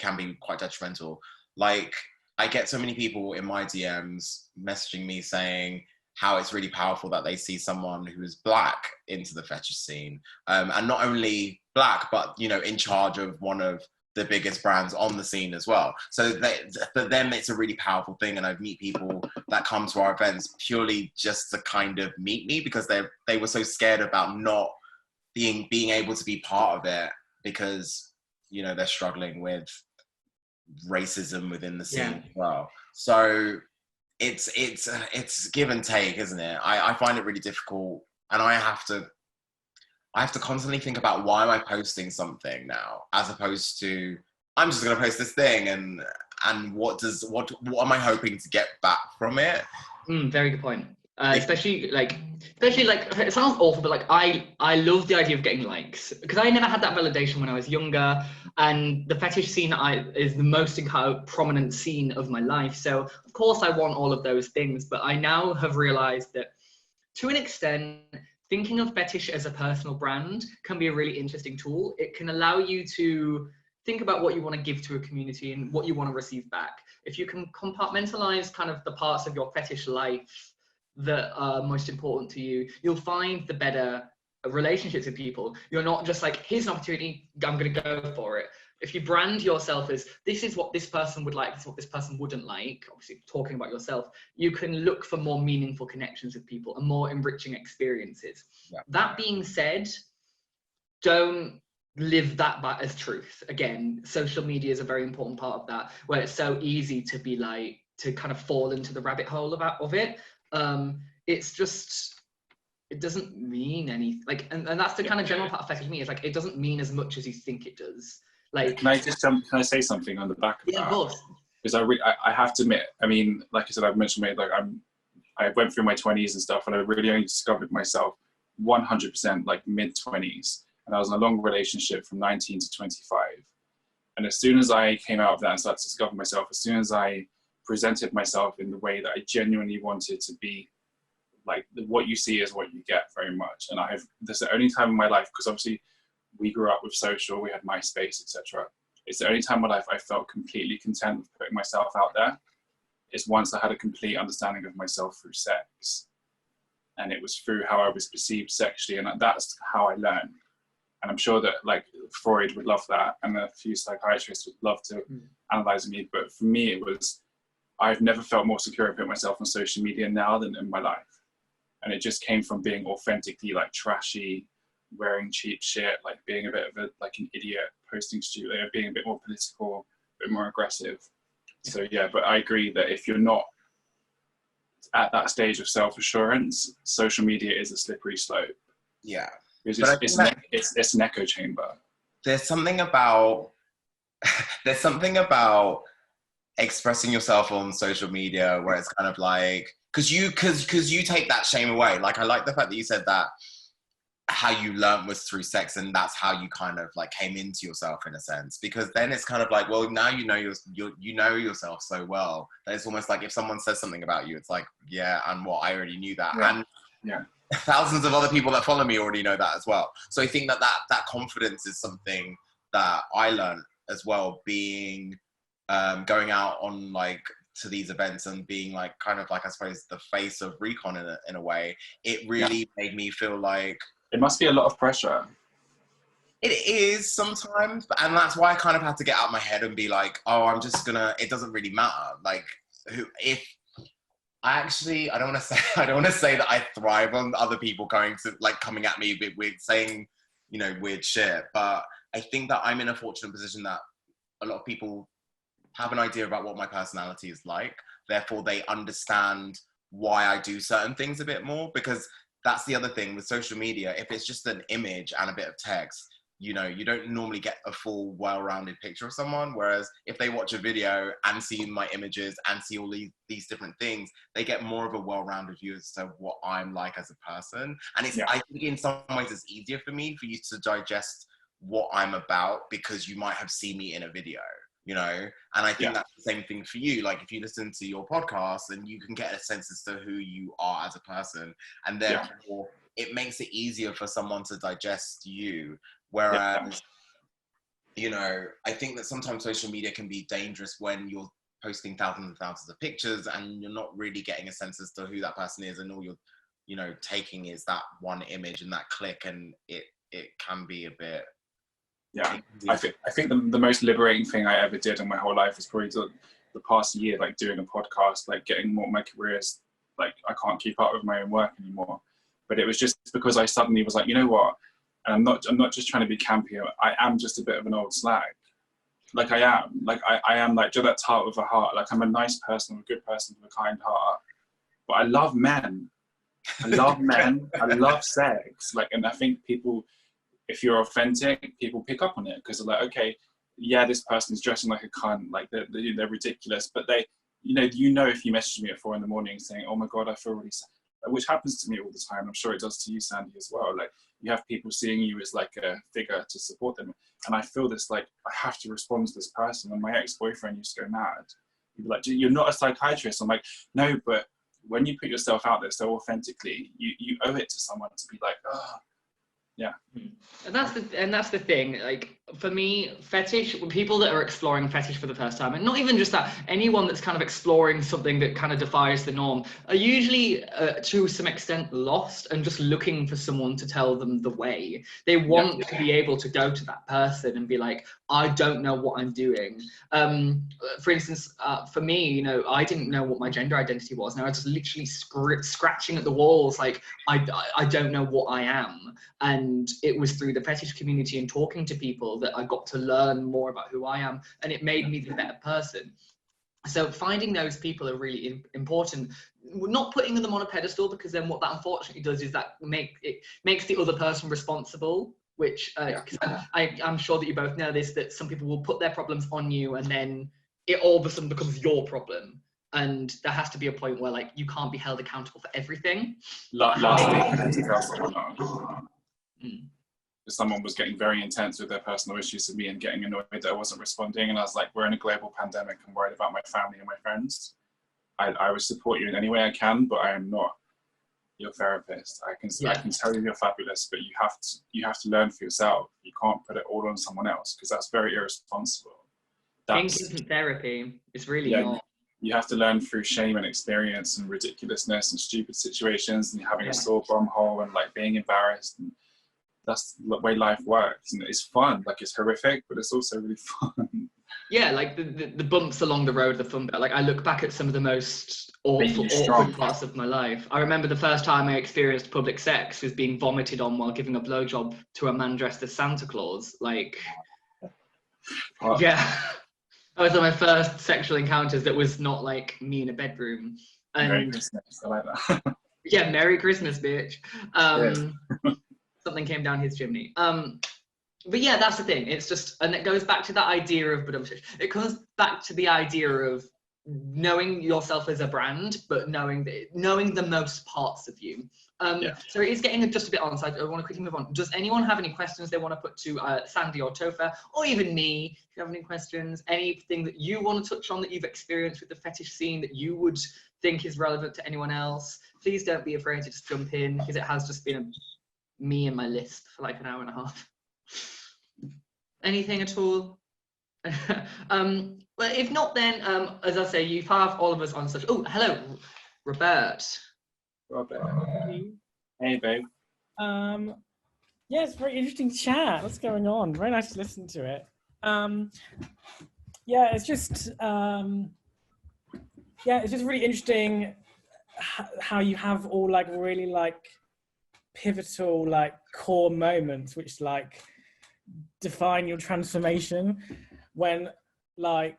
can be quite detrimental. Like, I get so many people in my DMs messaging me saying how it's really powerful that they see someone who is Black into the fetish scene, and not only Black, but, you know, in charge of one of the biggest brands on the scene as well. So for them, it's a really powerful thing. And I meet people that come to our events purely just to kind of meet me, because they were so scared about not being able to be part of it, because, you know, they're struggling with racism within the scene as well. So it's give and take, isn't it? I find it really difficult, and I have to constantly think about, why am I posting something now, as opposed to, I'm just going to post this thing, and what am I hoping to get back from it? Very good point. Especially like it sounds awful, but like I love the idea of getting likes, because I never had that validation when I was younger, and the fetish scene is the most prominent scene of my life. So of course I want all of those things, but I now have realized that, to an extent, thinking of fetish as a personal brand can be a really interesting tool. It can allow you to think about what you want to give to a community and what you want to receive back. If you can compartmentalize kind of the parts of your fetish life that are most important to you, you'll find the better relationships with people. You're not just like, here's an opportunity, I'm going to go for it. If you brand yourself as, this is what this person would like, this is what this person wouldn't like, obviously talking about yourself, you can look for more meaningful connections with people and more enriching experiences. Yeah. That being said, don't live that as truth. Again, social media is a very important part of that, where it's so easy to be like, to kind of fall into the rabbit hole of it. It's just, it doesn't mean anything. Like, and that's the kind of general part of fetish to me. It's like, it doesn't mean as much as you think it does. Like, Can I say something on the back of yeah, that? of course. Because I have to admit, I mean, like I said, I've mentioned like I went through my 20s and stuff, and I really only discovered myself 100% like mid-20s, and I was in a long relationship from 19 to 25. And as soon as I came out of that and started to discover myself, as soon as I presented myself in the way that I genuinely wanted to be, like what you see is what you get very much. And this is the only time in my life, because obviously we grew up with social, we had MySpace, etc. It's the only time in my life I felt completely content with putting myself out there. Is once I had a complete understanding of myself through sex. And it was through how I was perceived sexually, and that's how I learned. And I'm sure that like Freud would love that, and a few psychiatrists would love to analyze me. But for me, it was, I've never felt more secure about myself on social media now than in my life. And it just came from being authentically like trashy, wearing cheap shit, like being a bit of an idiot, posting stupid, being a bit more political, a bit more aggressive. So yeah, but I agree that if you're not at that stage of self-assurance, social media is a slippery slope. Yeah. Because it's an echo chamber. There's something about expressing yourself on social media where it's kind of like, because you take that shame away. Like, I like the fact that you said that how you learned was through sex, and that's how you kind of like came into yourself in a sense, because then it's kind of like, well, now you know you know yourself so well that it's almost like if someone says something about you, it's like, yeah, and what, I already knew that. Yeah. And yeah, thousands of other people that follow me already know that as well. So I think that confidence is something that I learned as well, being going out on like to these events and being like kind of like, I suppose, the face of Recon in a way. It really made me feel like it must be a lot of pressure. it is sometimes, and that's why I kind of had to get out of my head and be like, oh, I'm just gonna, it doesn't really matter. Like, if I don't want to say that I thrive on other people coming at me with saying, you know, weird shit, but I think that I'm in a fortunate position that a lot of people have an idea about what my personality is like. Therefore, they understand why I do certain things a bit more, because that's the other thing with social media. If it's just an image and a bit of text, you know, you don't normally get a full, well-rounded picture of someone. Whereas if they watch a video and see my images and see all these different things, they get more of a well-rounded view as to what I'm like as a person. And I think in some ways it's easier for me for you to digest what I'm about, because you might have seen me in a video, you know? And I think that's the same thing for you. Like, if you listen to your podcast, then you can get a sense as to who you are as a person. And therefore, it makes it easier for someone to digest you. Whereas, you know, I think that sometimes social media can be dangerous when you're posting thousands and thousands of pictures and you're not really getting a sense as to who that person is, and all you're, you know, taking is that one image and that click, and it can be a bit. Yeah, I think the most liberating thing I ever did in my whole life is probably the past year, like doing a podcast, like getting more, my careers, like I can't keep up with my own work anymore. But it was just because I suddenly was like, you know what? And I'm not just trying to be campy. I am just a bit of an old slag. Like I am. Like I am like just that tart with a heart. Like I'm a nice person, I'm a good person with a kind heart. But I love men. I love men. I love sex. Like, and I think people, if you're authentic, people pick up on it, because they're like, okay, yeah, this person's dressing like a cunt, like they're ridiculous, but you know, if you message me at 4 a.m. saying, oh my God, I feel really sad, which happens to me all the time. I'm sure it does to you, Sandy, as well. Like, you have people seeing you as like a figure to support them. And I feel this, like, I have to respond to this person. And my ex-boyfriend used to go mad. He'd be like, you're not a psychiatrist. I'm like, no, but when you put yourself out there so authentically, you owe it to someone to be like, oh, yeah. And that's the thing. Like, for me, fetish, people that are exploring fetish for the first time, and not even just that, anyone that's kind of exploring something that kind of defies the norm, are usually to some extent lost and just looking for someone to tell them the way. They want to be able to go to that person and be like, I don't know what I'm doing. For instance, for me, you know, I didn't know what my gender identity was. Now I was literally scratching at the walls, like, I don't know what I am. And it was through the fetish community and talking to people that I got to learn more about who I am, and it made me the better person. So finding those people are really important. We're not putting them on a pedestal, because then what that unfortunately does is that makes the other person responsible, which 'cause I'm sure that you both know this, that some people will put their problems on you, and then it all of a sudden becomes your problem. And there has to be a point where, like, you can't be held accountable for everything. Last week, I had to tell someone Mm. someone was getting very intense with their personal issues with me and getting annoyed that I wasn't responding. And I was like, we're in a global pandemic. I'm worried about my family and my friends. I will support you in any way I can, but I am not your therapist. I can tell you you're fabulous, but you have to learn for yourself. You can't put it all on someone else, because that's very irresponsible. Instant therapy is really not. You have to learn through shame and experience and ridiculousness and stupid situations and having a sore bum hole and like being embarrassed. And that's the way life works. And it's fun. Like, it's horrific, but it's also really fun. Yeah, like the bumps along the road, the fun bit. Like, I look back at some of the most awkward parts of my life. I remember the first time I experienced public sex was being vomited on while giving a blowjob to a man dressed as Santa Claus. Like, yeah. That was one of my first sexual encounters that was not like me in a bedroom. And Merry Christmas. I like that. yeah, Merry Christmas, bitch. Something came down his chimney. But yeah, that's the thing. It's just, and it goes back to that idea of, it comes back to the idea of knowing yourself as a brand, but knowing the most parts of you. So it is getting just a bit on, so I want to quickly move on. Does anyone have any questions they want to put to Sandy or Topher, or even me, if you have any questions, anything that you want to touch on that you've experienced with the fetish scene that you would think is relevant to anyone else? Please don't be afraid to just jump in, because it has just been me and my list for like an hour and a half. Anything at all? Well, if not, then as I say, you have all of us on such. Oh, hello, Robert. Hey, babe. Yeah, it's a very interesting chat. What's going on? Very nice to listen to it. Yeah, it's just really interesting how you have all like really like pivotal like core moments which like define your transformation, when like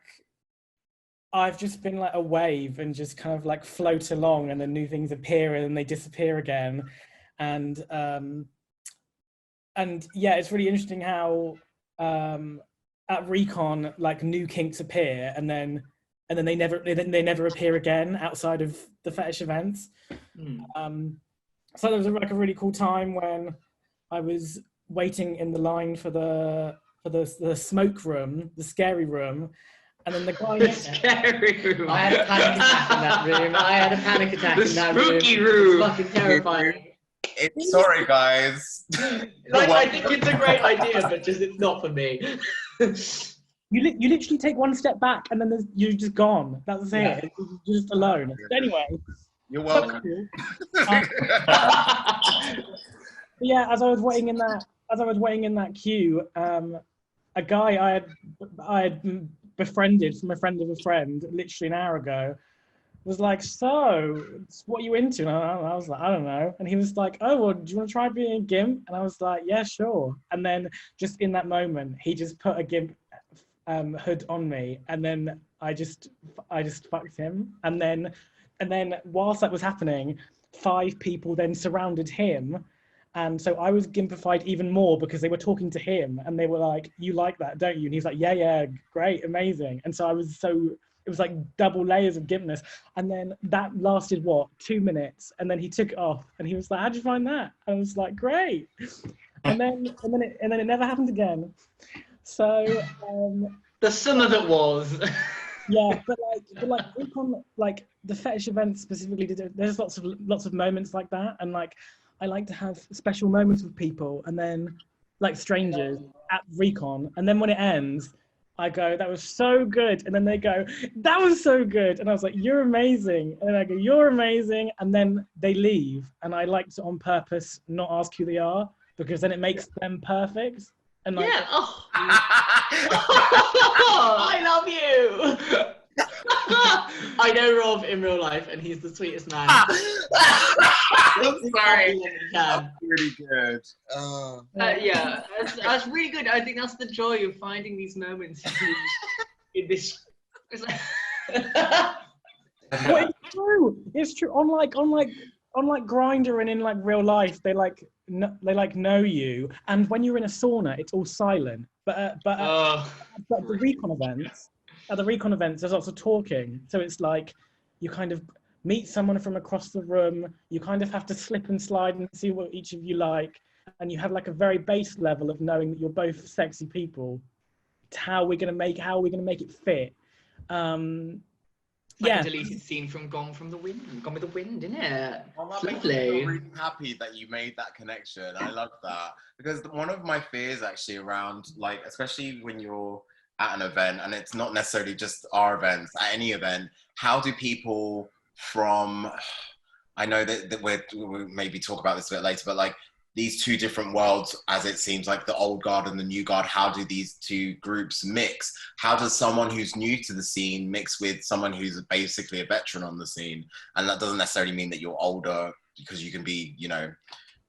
I've just been like a wave and just kind of like float along, and then new things appear and then they disappear again. And yeah, it's really interesting how at Recon like new kinks appear and then they never appear again outside of the fetish events. So there was like a really cool time when I was waiting in the line for the smoke room, the scary room, and then the guy scary room. I had a panic attack in that room. I had a panic attack in that room. The spooky room. It's fucking terrifying. Sorry, guys. Like, I think it's a great idea, but just it's not for me. You literally take one step back and then you're just gone. That's it. You're just alone. But anyway. You're welcome. Yeah, as I was waiting in that queue, a guy I had befriended from a friend of a friend literally an hour ago was like, so what are you into? And I was like, I don't know. And he was like, oh, well, do you want to try being a gimp? And I was like, yeah, sure. And then just in that moment, he just put a gimp hood on me, and then I just fucked him. And then whilst that was happening, 5 people then surrounded him. And so I was gimpified even more because they were talking to him and they were like, you like that, don't you? And he's like, yeah, great, amazing. And so it was like double layers of gimpness. And then that lasted 2 minutes? And then he took it off and he was like, how'd you find that? And I was like, great. And then it never happened again. So the summer that was. Yeah, but like the fetish event specifically, there's lots of moments like that, and like I like to have special moments with people, and then like strangers at Recon, and then when it ends, I go, that was so good, and then they go, that was so good, and I was like, you're amazing, and then I go, you're amazing, and then they leave, and I like to on purpose not ask who they are, because then it makes them perfect. And like, yeah. Oh. I love you. I know Rob in real life, and he's the sweetest man. I'm sorry. That's really good. Yeah, that's really good. I think that's the joy of finding these moments in this. It's like, Well, it's true. It's true. On like Grinder and in like real life, they know you. And when you're in a sauna, it's all silent. But the recon events, at the recon events, there's lots of talking. So it's like you kind of meet someone from across the room. You kind of have to slip and slide and see what each of you like. And you have like a very base level of knowing that you're both sexy people. How are we gonna make it fit? Like a deleted scene from Gone with the Wind, isn't it? Well, It's that makes me feel lovely. really happy that you made that connection. I love that because one of my fears actually around, like, especially when you're at an event, and it's not necessarily just our events, at any event, how do people from, I know that we'll maybe talk about this a bit later, but like these two different worlds, as it seems, like the old guard and the new guard, how do these two groups mix? How does someone who's new to the scene mix with someone who's basically a veteran on the scene? And that doesn't necessarily mean that you're older, because you can be, you know,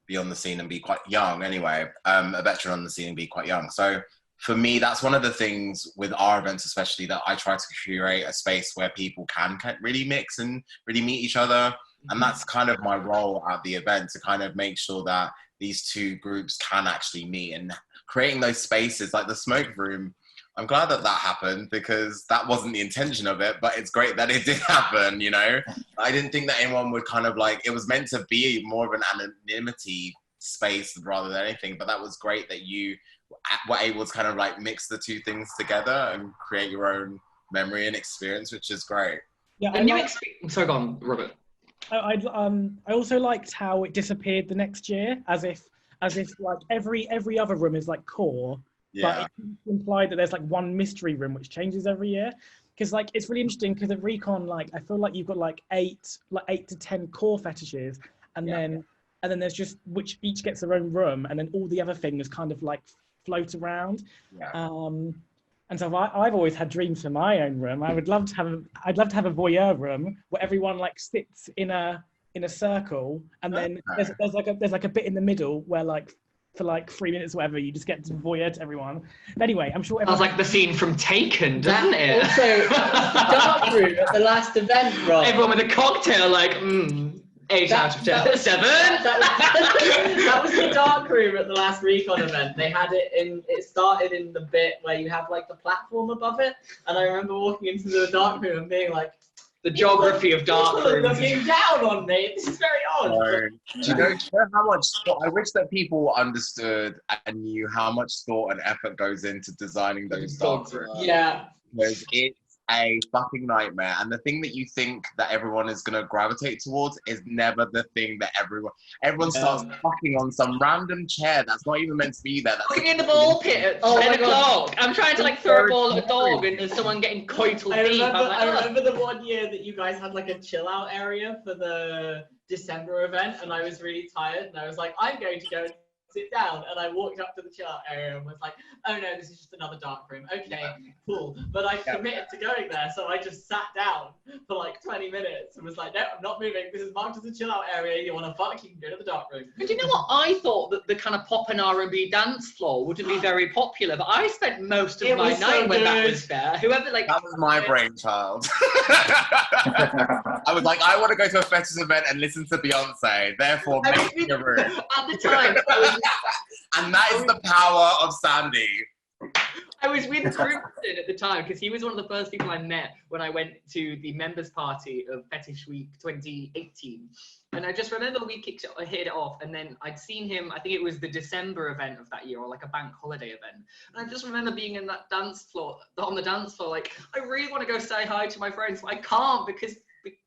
be on the scene and be quite young anyway, a veteran on the scene and be quite young. So for me, that's one of the things with our events, especially, that I try to curate a space where people can really mix and really meet each other. And that's kind of my role at the event, to kind of make sure that these two groups can actually meet, and creating those spaces like the smoke room. I'm glad that happened, because that wasn't the intention of it, but it's great that it did happen, you know? I didn't think that anyone would kind of like, it was meant to be more of an anonymity space rather than anything, but that was great that you were able to kind of like mix the two things together and create your own memory and experience, which is great. Yeah, Sorry, go on, Robert. I also liked how it disappeared the next year, as if like every other room is like core, Yeah. but it implied that there's like one mystery room which changes every year. Because like it's really interesting, because at Recon, like I feel like you've got like eight to 10 core fetishes, and then there's just, which each gets their own room, and then all the other things kind of like float around. Yeah. And so I've always had dreams for my own room. I'd love to have a voyeur room where everyone like sits in a circle, and then there's like a bit in the middle where like for like 3 minutes or whatever, you just get to voyeur to everyone. But anyway, I'm sure Sounds like the scene from Taken, doesn't it? Also, dark room at the last event, Rob. Everyone with a cocktail, like, 8 out of 10. 7. That was the dark room at the last Recon event. They had it it started in the bit where you have like the platform above it, and I remember walking into the dark room and being like, the geography of dark people are rooms. looking down on me. This is very odd. Do you know how much thought, I wish that people understood and knew how much thought and effort goes into designing those dark rooms. Yeah. Because it's a fucking nightmare, and the thing that you think that everyone is going to gravitate towards is never the thing that everyone starts fucking on some random chair that's not even meant to be there. Fucking in the ball pit at 10 o'clock. I'm trying to like throw a ball at a dog, and there's someone getting coital deep. I remember the one year that you guys had like a chill out area for the December event, and I was really tired, and I was like, I'm going to go and sit down, and I walked up to the chill out area and was like, oh no, this is just another dark room. Okay, cool. But I committed to going there, so I just sat down for like 20 minutes and was like, no, I'm not moving. This is marked as a chill out area. You want to fuck, you can go to the dark room. But you know what? I thought that the kind of pop and R&B dance floor wouldn't be very popular, but I spent most of my night when that was there. Whoever like that was my brainchild. I was like, I want to go to a fetish event and listen to Beyonce. Therefore, make me a room. At the time, and that is the power of Sandy. I was with Crimson at the time, because he was one of the first people I met when I went to the members party of Fetish Week 2018. And I just remember we hit it off, and then I'd seen him, I think it was the December event of that year, or like a bank holiday event. And I just remember being in that dance floor, on the dance floor, like, I really want to go say hi to my friends, but I can't, because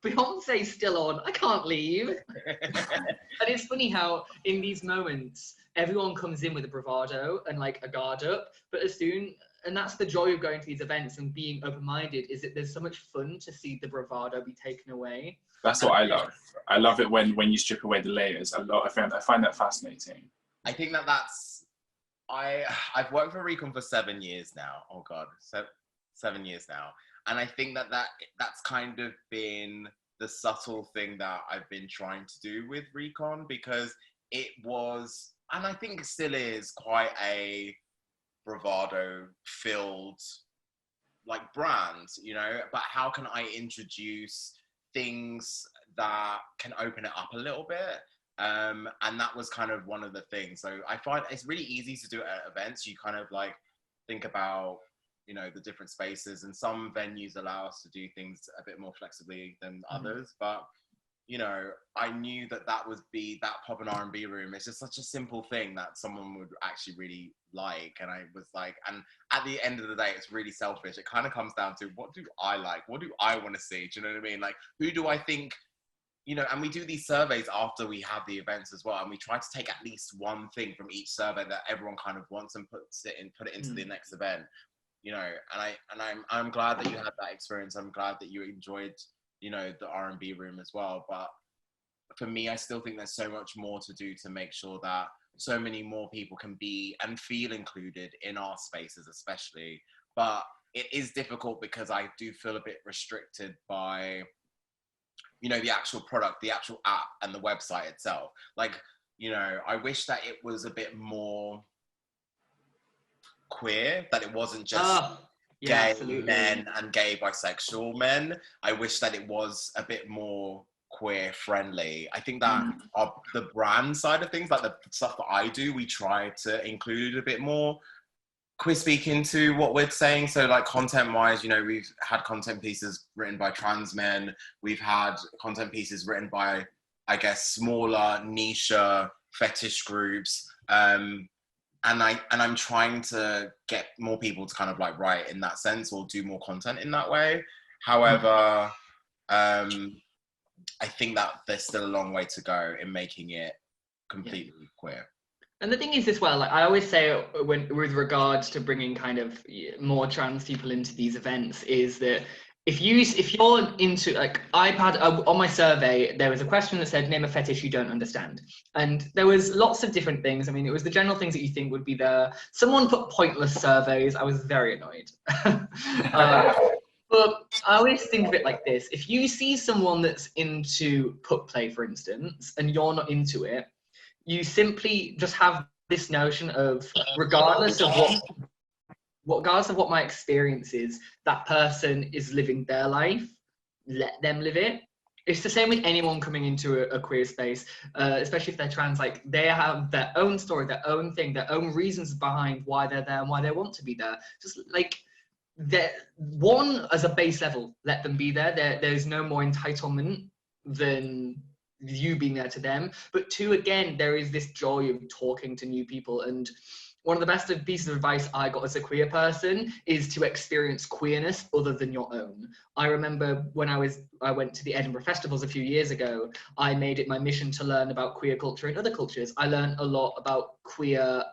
Beyonce's still on. I can't leave. And it's funny how in these moments, everyone comes in with a bravado and like a guard up, but as soon, and that's the joy of going to these events and being open-minded, is that there's so much fun to see the bravado be taken away. That's what I love. I love it when you strip away the layers. I find that fascinating. I think that's, I've worked for Recon for 7 years now. Oh God, 7 years now. And I think that's kind of been the subtle thing that I've been trying to do with Recon, because it was, and I think it still is, quite a bravado-filled like brands, you know, but how can I introduce things that can open it up a little bit? And that was kind of one of the things. So I find it's really easy to do it at events. You kind of like think about, you know, the different spaces, and some venues allow us to do things a bit more flexibly than others. But, you know, I knew that would be that pop and R&B room. It's just such a simple thing that someone would actually really like. And I was like, and at the end of the day, it's really selfish. It kind of comes down to, what do I like? What do I want to see? Do you know what I mean? Like, who do I think, you know, and we do these surveys after we have the events as well. And we try to take at least one thing from each survey that everyone kind of wants and put it into the next event, you know. And I'm glad that you had that experience. I'm glad that you enjoyed, you know, the R&B room as well. But for me, I still think there's so much more to do to make sure that so many more people can be and feel included in our spaces, especially. But it is difficult because I do feel a bit restricted by, you know, the actual product, the actual app and the website itself. Like, you know, I wish that it was a bit more queer, that it wasn't just gay men and gay bisexual men. I wish that it was a bit more queer friendly. I think that the brand side of things, like the stuff that I do, we try to include a bit more queer speak into what we're saying. So like content wise, you know, we've had content pieces written by trans men. We've had content pieces written by, I guess, smaller niche fetish groups. And I'm trying to get more people to kind of like write in that sense or do more content in that way. However, I think that there's still a long way to go in making it completely queer. And the thing is as well, like I always say with regards to bringing kind of more trans people into these events, is that if you're into, like, I've had on my survey, there was a question that said, name a fetish you don't understand. And there was lots of different things. I mean, it was the general things that you think would be there. Someone put pointless surveys. I was very annoyed. But I always think of it like this. If you see someone that's into put play, for instance, and you're not into it, you simply just have this notion of, regardless of what my experience is, that person is living their life, let them live it. It's the same with anyone coming into a queer space, especially if they're trans. Like, they have their own story, their own thing, their own reasons behind why they're there and why they want to be there. Just like, one, as a base level, let them be there. There's no more entitlement than you being there to them. But two, again, there is this joy of talking to new people. And one of the best pieces of advice I got as a queer person is to experience queerness other than your own. I remember when I went to the Edinburgh Festivals a few years ago, I made it my mission to learn about queer culture in other cultures. I learned a lot about queer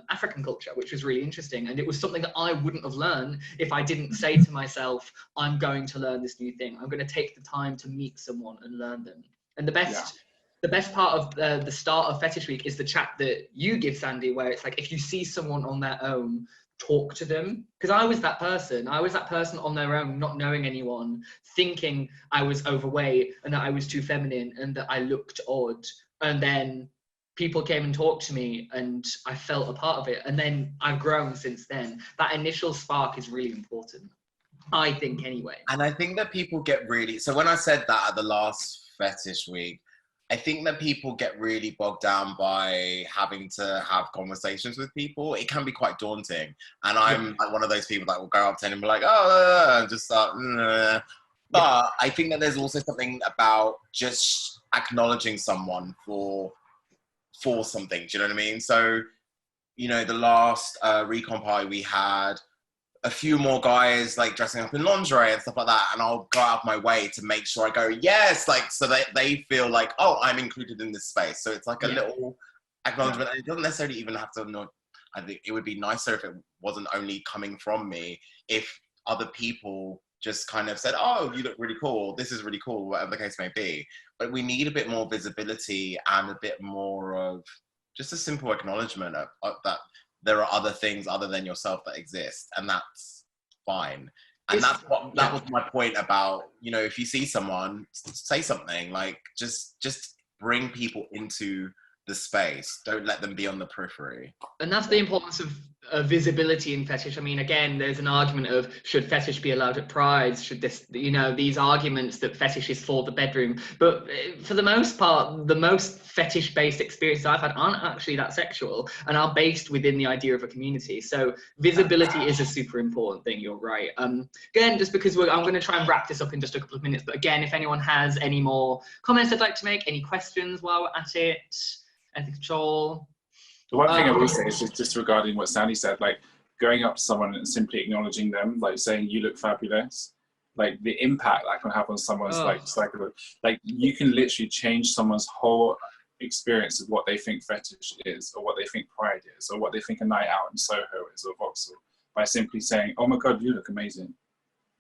African culture, which was really interesting. And it was something that I wouldn't have learned if I didn't say to myself, I'm going to learn this new thing. I'm going to take the time to meet someone and learn them. And the best part of the start of Fetish Week is the chat that you give, Sandy, where it's like, if you see someone on their own, talk to them. Because I was that person on their own, not knowing anyone, thinking I was overweight and that I was too feminine and that I looked odd. And then people came and talked to me and I felt a part of it. And then I've grown since then. That initial spark is really important, I think, anyway. And I think that people get really, so when I said that at the last Fetish Week, I think that people get really bogged down by having to have conversations with people. It can be quite daunting. And I'm like one of those people that will go up to him and be like, and just start. But I think that there's also something about just acknowledging someone for something. Do you know what I mean? So, you know, the last recon party we had, a few more guys like dressing up in lingerie and stuff like that, and I'll go out of my way to make sure I go, yes, like, so that they feel like, oh, I'm included in this space. So it's like a little acknowledgement, and it doesn't necessarily even have to know. I think it would be nicer if it wasn't only coming from me, if other people just kind of said, oh, you look really cool, this is really cool, whatever the case may be. But we need a bit more visibility and a bit more of just a simple acknowledgement of that there are other things other than yourself that exist, and that's fine. And that was my point about, you know, if you see someone, say something, like just bring people into the space. Don't let them be on the periphery. And that's the importance of visibility in fetish. I mean, again, there's an argument of should fetish be allowed at prides? Should this, you know, these arguments that fetish is for the bedroom. But for the most part, the most fetish-based experiences I've had aren't actually that sexual and are based within the idea of a community. So visibility is a super important thing. You're right. Again, just because I'm going to try and wrap this up in just a couple of minutes. But again, if anyone has any more comments they'd like to make, any questions while we're at it, anything at all. The one thing I will say is just regarding what Sandy said, like going up to someone and simply acknowledging them, like saying you look fabulous, like the impact that can have on someone's like psychology. Like you can literally change someone's whole experience of what they think fetish is, or what they think pride is, or what they think a night out in Soho is, or Vauxhall, by simply saying, "Oh my God, you look amazing."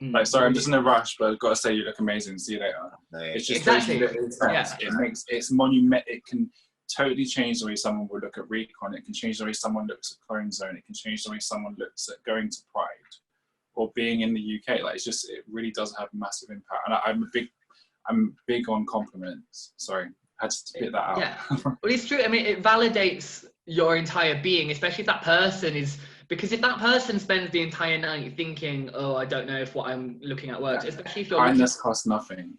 Like, sorry, I'm just in a rush, but I've got to say you look amazing. See you later. It's just exactly. It makes it's monument. It can totally change the way someone will look at Recon. It can change the way someone looks at Clone Zone. It can change the way someone looks at going to Pride or being in the UK. Like, it's just, it really does have a massive impact. And I'm big on compliments. Sorry, I had to spit that out. Yeah, well, it's true. I mean, it validates your entire being, especially if that person is, because if that person spends the entire night thinking, oh, I don't know if what I'm looking at works, especially if you're kindness costs nothing.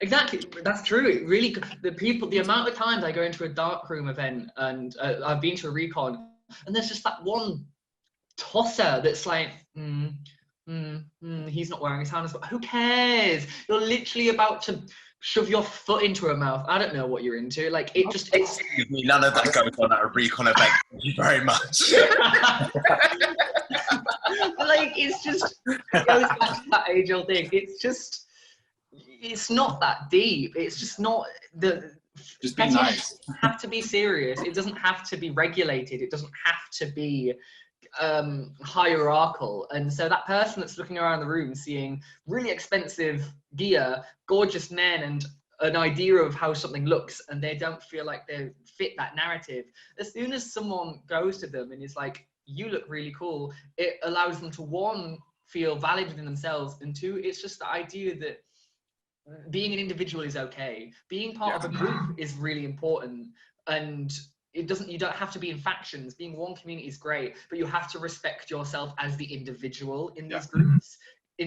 Exactly, that's true. It really, the amount of times I go into a darkroom event and I've been to a recon, and there's just that one tosser that's like, he's not wearing his harness, but who cares? You're literally about to shove your foot into her mouth. I don't know what you're into. Like, it just, it's... Excuse me, none of that goes on at a recon event. Thank you very much. Like, it's just, it goes back to that age-old thing. It's just, it's not that deep. It's just not just be nice. It doesn't have to be serious. It doesn't have to be regulated. It doesn't have to be hierarchical. And so that person that's looking around the room seeing really expensive gear, gorgeous men, and an idea of how something looks, and they don't feel like they fit that narrative, as soon as someone goes to them and is like, you look really cool, it allows them to, one, feel valid within themselves, and two, it's just the idea that being an individual is okay. Being part of a group is really important, and you don't have to be in factions. Being one community is great, but you have to respect yourself as the individual in these groups.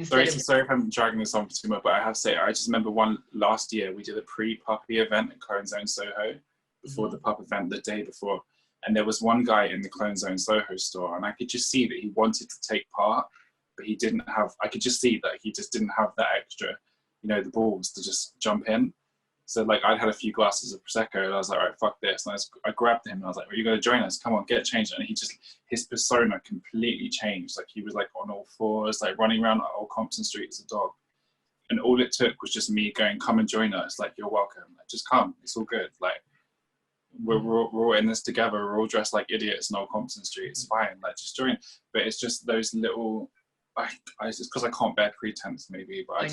Sorry if I'm dragging this on for too much, but I have to say, I just remember one last year, we did a pre-puppy event at Clone Zone Soho before the pup event the day before, and there was one guy in the Clone Zone Soho store, and I could just see that he wanted to take part, but he didn't have, I could just see that he just didn't have that extra, you know, the balls to just jump in. So like, I'd had a few glasses of Prosecco and I was like, all right, fuck this. And I grabbed him and I was like, well, you got to join us. Come on, get changed. And he just, his persona completely changed. Like, he was like on all fours, like running around Old Compton Street as a dog. And all it took was just me going, come and join us. Like, you're welcome. Like, just come. It's all good. Like, we're all in this together. We're all dressed like idiots in Old Compton Street. It's fine. Like, just join. But it's just those little, it's because I can't bear pretense, maybe, but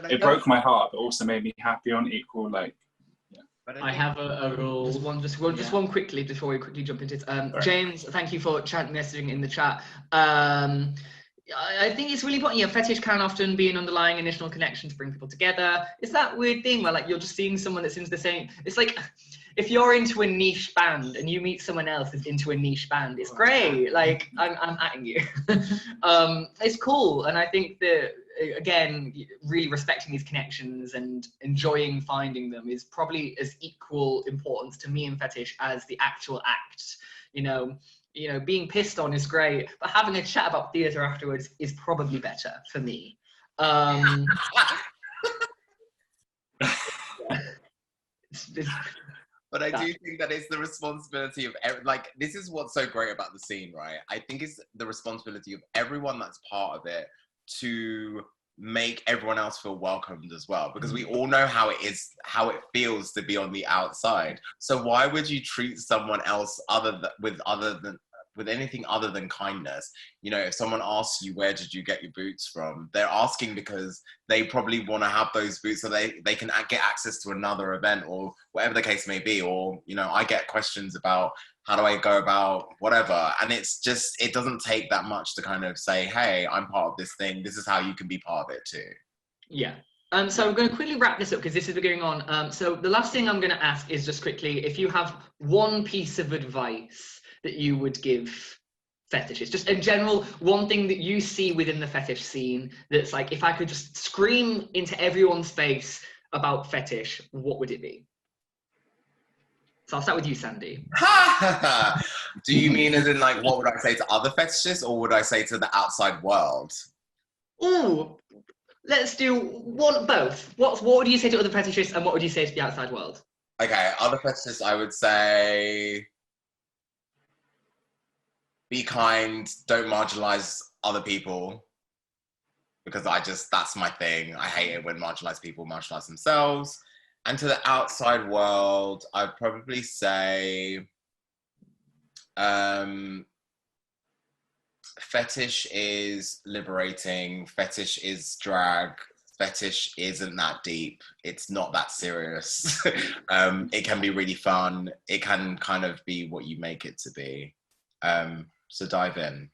it broke my heart, but also made me happy on equal, like, I have a rule. Just one quickly before we quickly jump into it. James, thank you for messaging in the chat. I think it's really important. Yeah, fetish can often be an underlying initial connection to bring people together. It's that weird thing where, like, you're just seeing someone that's into the same. It's like if you're into a niche band and you meet someone else that's into a niche band, it's great. Like, I'm atting you. It's cool, and I think that, again, really respecting these connections and enjoying finding them is probably as equal importance to me in fetish as the actual act. You know, being pissed on is great, but having a chat about theatre afterwards is probably better for me. But I do think that it's the responsibility of like, this is what's so great about the scene, right? I think it's the responsibility of everyone that's part of it to make everyone else feel welcomed as well, because we all know how it feels to be on the outside. So why would you treat someone else with anything other than kindness? You know, if someone asks you, where did you get your boots from? They're asking because they probably want to have those boots so they can get access to another event or whatever the case may be. Or, you know, I get questions about how do I go about whatever. And it's just, it doesn't take that much to kind of say, hey, I'm part of this thing. This is how you can be part of it too. Yeah. So I'm going to quickly wrap this up because this is going on. So the last thing I'm going to ask is just quickly, if you have one piece of advice that you would give fetishes? Just in general, one thing that you see within the fetish scene that's like, if I could just scream into everyone's face about fetish, what would it be? So I'll start with you, Sandy. Do you mean as in like, what would I say to other fetishists, or would I say to the outside world? Ooh, let's do both. What would you say to other fetishists, and what would you say to the outside world? Okay, other fetishists, I would say, be kind, don't marginalize other people, because that's my thing. I hate it when marginalized people marginalize themselves. And to the outside world, I'd probably say fetish is liberating, fetish is drag, fetish isn't that deep, it's not that serious. It can be really fun, it can kind of be what you make it to be. So dive in.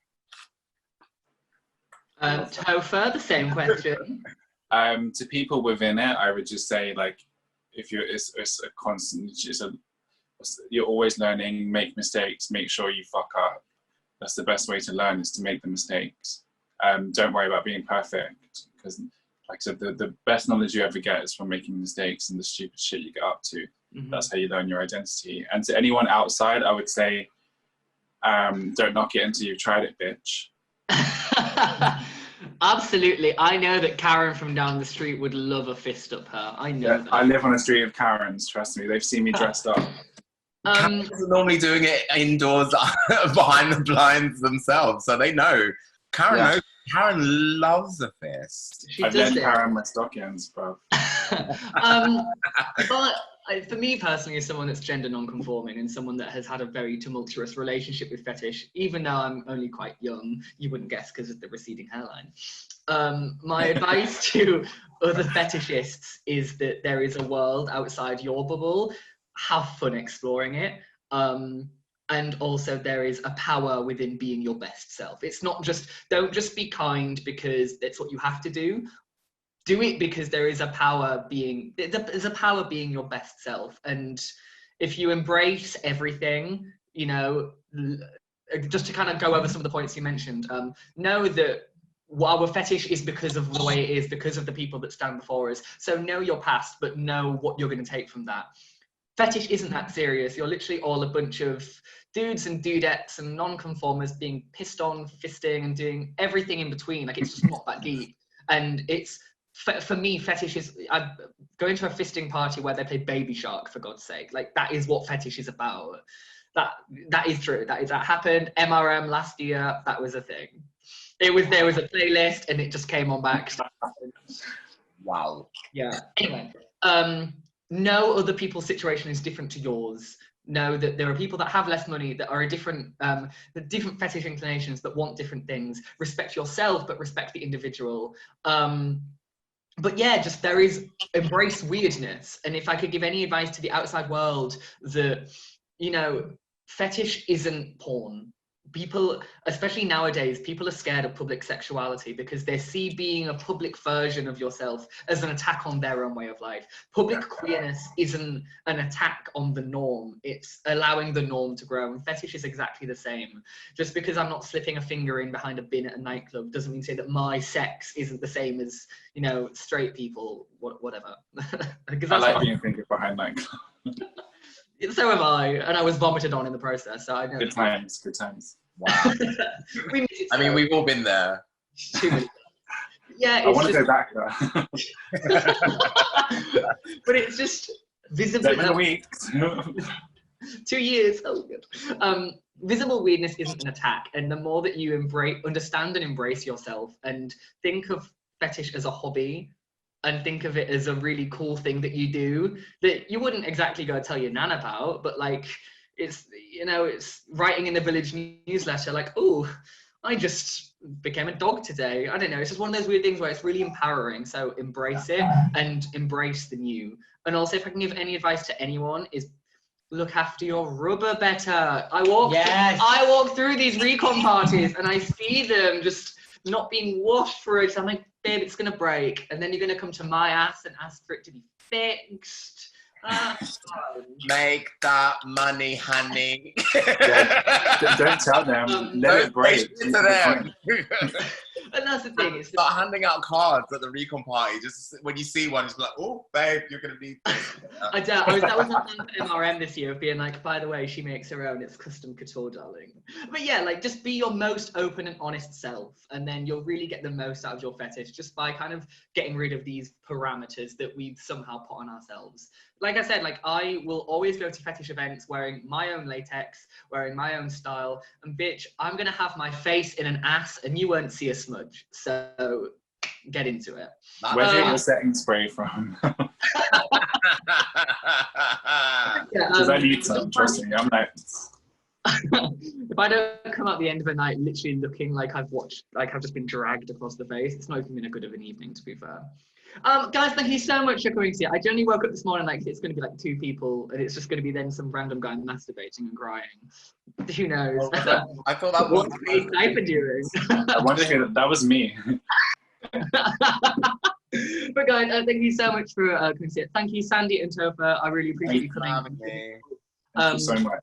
Topher, the same question. To people within it, I would just say, like, if it's a constant, you're always learning, make mistakes, make sure you fuck up. That's the best way to learn, is to make the mistakes. Don't worry about being perfect, because like I said, the best knowledge you ever get is from making mistakes and the stupid shit you get up to. Mm-hmm. That's how you learn your identity. And to anyone outside, I would say, don't knock it until you've tried it, bitch. Absolutely. I know that Karen from down the street would love a fist up her. I know that. I live on a street of Karens, trust me. They've seen me dressed up. Karens are normally doing it indoors behind the blinds themselves, so they know. Karen knows. Karen loves a fist. I've lent Karen my stockings, bro. But for me personally, as someone that's gender non-conforming and someone that has had a very tumultuous relationship with fetish, even though I'm only quite young, you wouldn't guess because of the receding hairline. My advice to other fetishists is that there is a world outside your bubble. Have fun exploring it. And also there is a power within being your best self. It's not just, don't just be kind because that's what you have to do. Do it because there is a power being, there's a power being your best self. And if you embrace everything, you know, just to kind of go over some of the points you mentioned, know that our fetish is because of the way it is, because of the people that stand before us. So know your past, but know what you're going to take from that. Fetish isn't that serious. You're literally all a bunch of dudes and dudettes and non-conformers being pissed on, fisting, and doing everything in between. Like, it's just not that deep. And it's, for me, fetish is, I go into a fisting party where they play Baby Shark, for God's sake. Like, that is what fetish is about. That is true. That happened. MRM last year, that was a thing. There was a playlist and it just came on back. Wow. Yeah. Anyway, know other people's situation is different to yours. Know that there are people that have less money, that are different fetish inclinations, that want different things. Respect yourself, but respect the individual. But yeah, just embrace weirdness. And if I could give any advice to the outside world, that, you know, fetish isn't porn. People, especially nowadays, people are scared of public sexuality because they see being a public version of yourself as an attack on their own way of life. Public queerness isn't an attack on the norm. It's allowing the norm to grow. And fetish is exactly the same. Just because I'm not slipping a finger in behind a bin at a nightclub doesn't mean to say that my sex isn't the same as, you know, straight people, whatever. I like being a finger behind nightclub. So am I, and I was vomited on in the process. So I know. Good times, good times. Wow. I mean, we've all been there. Yeah, I want to go back though. But it's just visible. 7 weeks. 2 years. Oh, good. Visible weirdness isn't an attack, and the more that you understand and embrace yourself, and think of fetish as a hobby, and think of it as a really cool thing that you do that you wouldn't exactly go tell your nan about, but like, it's, you know, it's writing in the village newsletter, like, oh, I just became a dog today. I don't know. It's just one of those weird things where it's really empowering. So embrace it and embrace the new. And also, if I can give any advice to anyone, is look after your rubber better. I walk through these recon parties and I see them just not being washed for it. I'm like, babe, it's gonna break. And then you're gonna come to my ass and ask for it to be fixed. Make that money, honey. Don't tell them. Let it break. To them. And that's the thing. It's Start handing out cards at the recon party. Just when you see one, just be like, "Oh, babe, you're gonna need this." that was my plan for MRM this year, of being like, by the way, she makes her own. It's custom couture, darling. But yeah, like just be your most open and honest self, and then you'll really get the most out of your fetish just by kind of getting rid of these parameters that we've somehow put on ourselves. Like I said, like I will always go to fetish events wearing my own latex, wearing my own style, and bitch, I'm gonna have my face in an ass and you won't see a smudge. So get into it. Where'd you get your setting spray from? Because I need some, trust me. I'm like... If I don't come out the end of the night literally looking like I've just been dragged across the face, it's not even been a good of an evening, to be fair. Guys, thank you so much for coming to it. I genuinely woke up this morning like it's going to be like 2 people, and it's just going to be then some random guy masturbating and crying. Who knows? I thought that What was are Sniper doing? I wonder who that was me. But guys, thank you so much for coming to it. Thank you, Sandy and Topher. I really appreciate you coming. Thank you so much.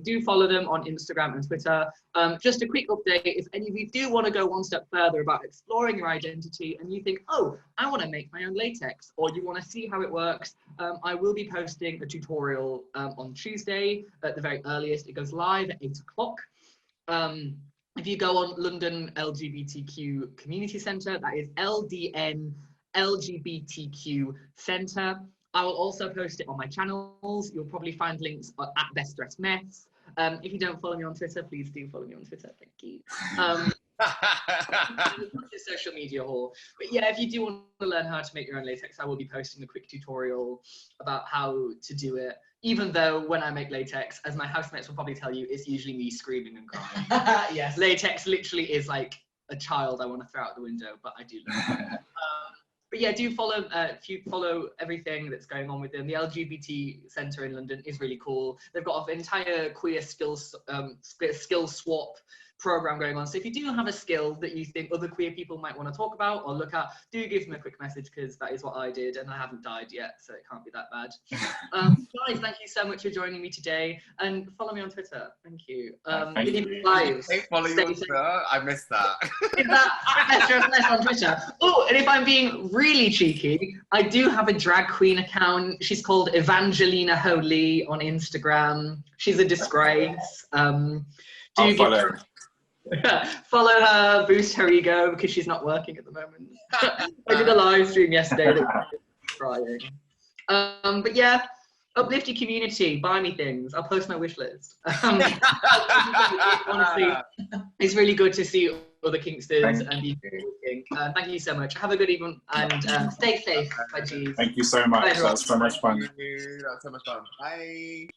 Do follow them on Instagram and Twitter. Just a quick update, if any of you do want to go one step further about exploring your identity and you think, oh, I want to make my own latex, or you want to see how it works, I will be posting a tutorial on Tuesday at the very earliest. It goes live at 8 o'clock. If you go on London LGBTQ Community Centre, that is LDN LGBTQ Centre. I will also post it on my channels. You'll probably find links at Best Dressed Mess. If you don't follow me on Twitter, please do follow me on Twitter. Thank you. Social media hall. But yeah, if you do want to learn how to make your own latex, I will be posting a quick tutorial about how to do it. Even though when I make latex, as my housemates will probably tell you, it's usually me screaming and crying. Yes. Latex literally is like a child I want to throw out the window, but I do love it. But yeah, do follow if you follow everything that's going on with them. The LGBT Centre in London is really cool. They've got an entire queer skills swap program going on. So if you do have a skill that you think other queer people might want to talk about or look at, do give them a quick message, because that is what I did, and I haven't died yet, so it can't be that bad. Guys, thank you so much for joining me today, and follow me on Twitter. Thank you. Thank you. Follow you on Twitter. I missed that. Is that on Twitter? Oh, and if I'm being really cheeky, I do have a drag queen account. She's called Evangelina Holy on Instagram. She's a disgrace. I'll follow. Follow her, boost her ego, because she's not working at the moment. I did a live stream yesterday that was crying. But yeah, uplift your community, buy me things. I'll post my wish list. Honestly, it's really good to see other Kinksters and you. Thank you so much. Have a good evening and stay safe. Bye, G's. Thank you so much. Bye, That was so much fun. That was so much fun. Bye.